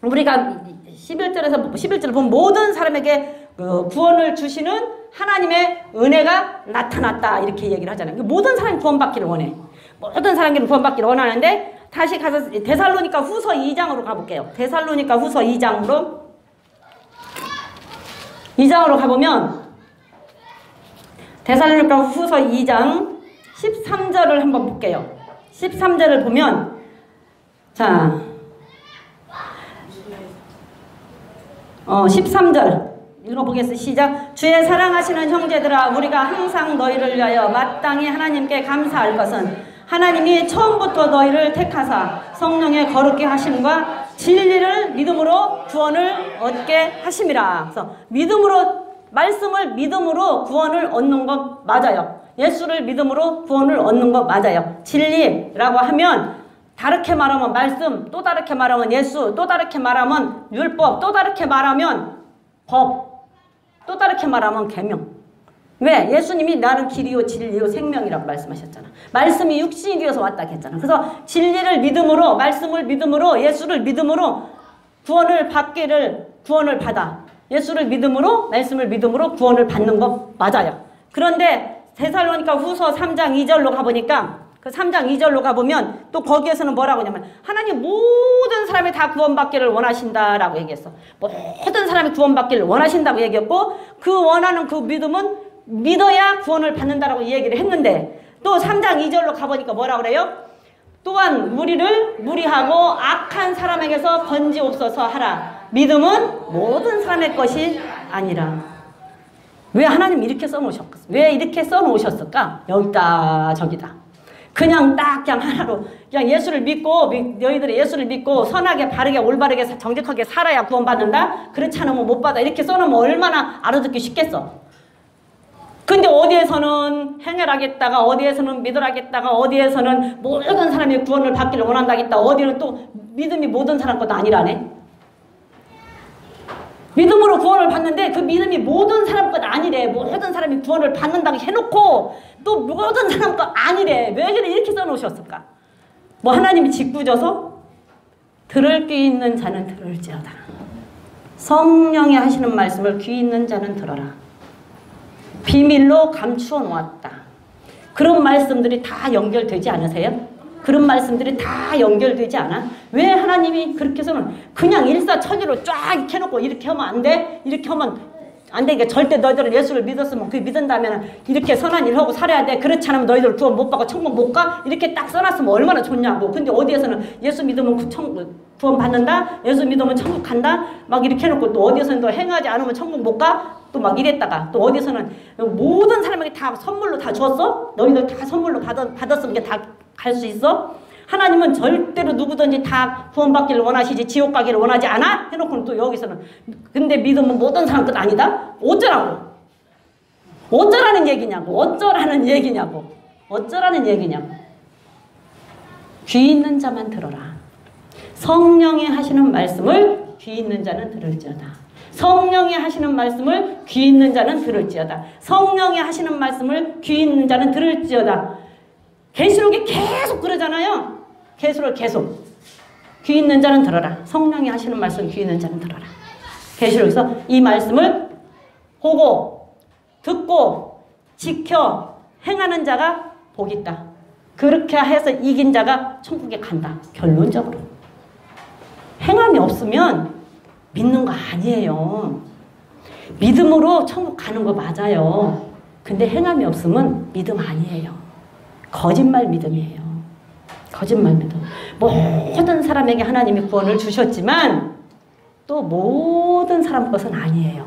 우리가 11절을 보면 모든 사람에게 구원을 주시는 하나님의 은혜가 나타났다 이렇게 얘기를 하잖아요. 모든 사람이 구원받기를 원해. 모든 사람들이 구원받기를 원하는데 다시 가서 데살로니가 후서 2장으로 가볼게요. 데살로니가 후서 2장으로 가보면 데살로니가 후서 2장 13절을 한번 볼게요. 13절을 보면 자 13절 읽어보겠습니다. 시작. 주의 사랑하시는 형제들아 우리가 항상 너희를 위하여 마땅히 하나님께 감사할 것은 하나님이 처음부터 너희를 택하사 성령의 거룩게 하심과 진리를 믿음으로 구원을 얻게 하심이라. 그래서 말씀을 믿음으로 구원을 얻는 것 맞아요. 예수를 믿음으로 구원을 얻는 것 맞아요. 진리라고 하면 다르게 말하면 말씀, 또 다르게 말하면 예수, 또 다르게 말하면 율법, 또 다르게 말하면 법, 또 다르게 말하면 계명. 왜? 예수님이 나는 길이요 진리요 생명이라고 말씀하셨잖아. 말씀이 육신이 되어서 왔다 했잖아. 그래서 진리를 믿음으로, 말씀을 믿음으로, 예수를 믿음으로 구원을 받아. 예수를 믿음으로, 말씀을 믿음으로 구원을 받는 것 맞아요. 그런데 데살로니가 후서 3장 2절로 가보니까 그 3장 2절로 가보면 또 거기에서는 뭐라고 하냐면 하나님 모든 사람이 다 구원받기를 원하신다라고 얘기했어. 모든 사람이 구원받기를 원하신다고 얘기했고 그 원하는 그 믿음은 믿어야 구원을 받는다라고 얘기를 했는데 또 3장 2절로 가보니까 뭐라고 그래요? 또한 우리를 무리하고 악한 사람에게서 건지옵소서 하라. 믿음은 모든 사람의 것이 아니라. 왜 하나님 이렇게 써놓으셨을까? 왜 이렇게 써놓으셨을까? 여기다 저기다. 그냥 딱 그냥 하나로 그냥 예수를 믿고 너희들이 예수를 믿고 선하게 바르게 올바르게 정직하게 살아야 구원받는다. 그렇지 않으면 못 받아. 이렇게 써놓으면 얼마나 알아듣기 쉽겠어. 근데 어디에서는 행하겠다가 어디에서는 믿으라겠다가 어디에서는 모든 사람이 구원을 받기를 원한다겠다. 어디는 또 믿음이 모든 사람 것도 아니라네. 믿음으로 구원을 받는데 그 믿음이 모든 사람 것 아니래. 모든 사람이 구원을 받는다고 해놓고 또 모든 사람 것 아니래. 왜 그래 이렇게 써놓으셨을까? 뭐 하나님이 짓궂어서 들을 귀 있는 자는 들을지어다. 성령이 하시는 말씀을 귀 있는 자는 들어라. 비밀로 감추어 놓았다. 그런 말씀들이 다 연결되지 않으세요? 그런 말씀들이 다 연결되지 않아? 왜 하나님이 그렇게 해서는 그냥 일사천리로 쫙 이렇게 해놓고 이렇게 하면 안 돼? 이렇게 하면 안 돼. 그러니까 절대 너희들은 예수를 믿었으면 그 믿은다면 이렇게 선한 일 하고 살아야 돼. 그렇지 않으면 너희들 구원 못 받고 천국 못 가? 이렇게 딱 써놨으면 얼마나 좋냐고. 근데 어디에서는 예수 믿으면 구원 받는다? 예수 믿으면 천국 간다? 막 이렇게 해놓고 또 어디에서는 또 행하지 않으면 천국 못 가? 또 막 이랬다가 또 어디서는 모든 사람에게 다 선물로 다 주었어? 너희들 다 선물로 받았으면 이게 다 갈 수 있어? 하나님은 절대로 누구든지 다 구원받기를 원하시지 지옥 가기를 원하지 않아? 해놓고는 또 여기서는 근데 믿으면 모든 사람 것 아니다? 어쩌라고? 어쩌라는 얘기냐고? 어쩌라는 얘기냐고? 어쩌라는 얘기냐고? 귀 있는 자만 들어라. 성령이 하시는 말씀을 귀 있는 자는 들을지어다. 성령이 하시는 말씀을 귀 있는 자는 들을지어다. 성령이 하시는 말씀을 귀 있는 자는 들을지어다. 계시록이 계속 그러잖아요. 계시록 계속. 귀 있는 자는 들어라. 성령이 하시는 말씀 귀 있는 자는 들어라. 계시록에서 이 말씀을 보고 듣고 지켜 행하는 자가 복이 있다. 그렇게 해서 이긴 자가 천국에 간다. 결론적으로. 행함이 없으면 믿는 거 아니에요. 믿음으로 천국 가는 거 맞아요. 근데 행함이 없으면 믿음 아니에요. 거짓말 믿음이에요. 거짓말 믿음. 모든 사람에게 하나님이 구원을 주셨지만 또 모든 사람 것은 아니에요.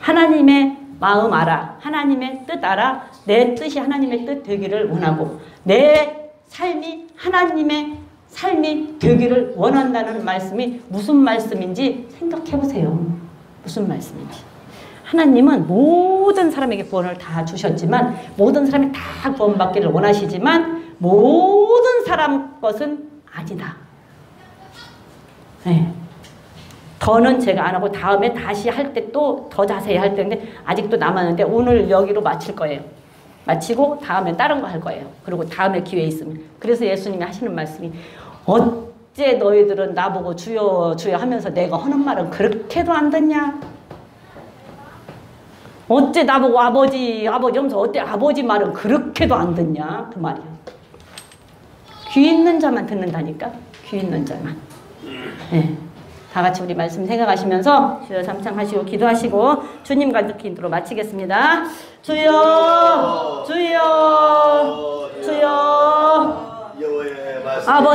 하나님의 마음 알아. 하나님의 뜻 알아. 내 뜻이 하나님의 뜻 되기를 원하고 내 삶이 하나님의 삶이 되기를 원한다는 말씀이 무슨 말씀인지 생각해 보세요. 무슨 말씀인지. 하나님은 모든 사람에게 구원을 다 주셨지만 모든 사람이 다 구원받기를 원하시지만 모든 사람 것은 아니다. 네. 더는 제가 안 하고 다음에 다시 할 때 또 더 자세히 할 텐데 아직도 남았는데 오늘 여기로 마칠 거예요. 마치고 다음에 다른 거 할 거예요. 그리고 다음에 기회 있으면. 그래서 예수님이 하시는 말씀이 어째 너희들은 나보고 주여 주여 하면서 내가 하는 말은 그렇게도 안 듣냐? 어째 나보고 아버지 아버지 하면서 어때 아버지 말은 그렇게도 안 듣냐? 그 말이야. 귀 있는 자만 듣는다니까. 귀 있는 자만. 네. 다 같이 우리 말씀 생각하시면서 주여 삼창하시고 기도하시고 주님 간증 기도로 마치겠습니다. 주여 주여 주여 아버지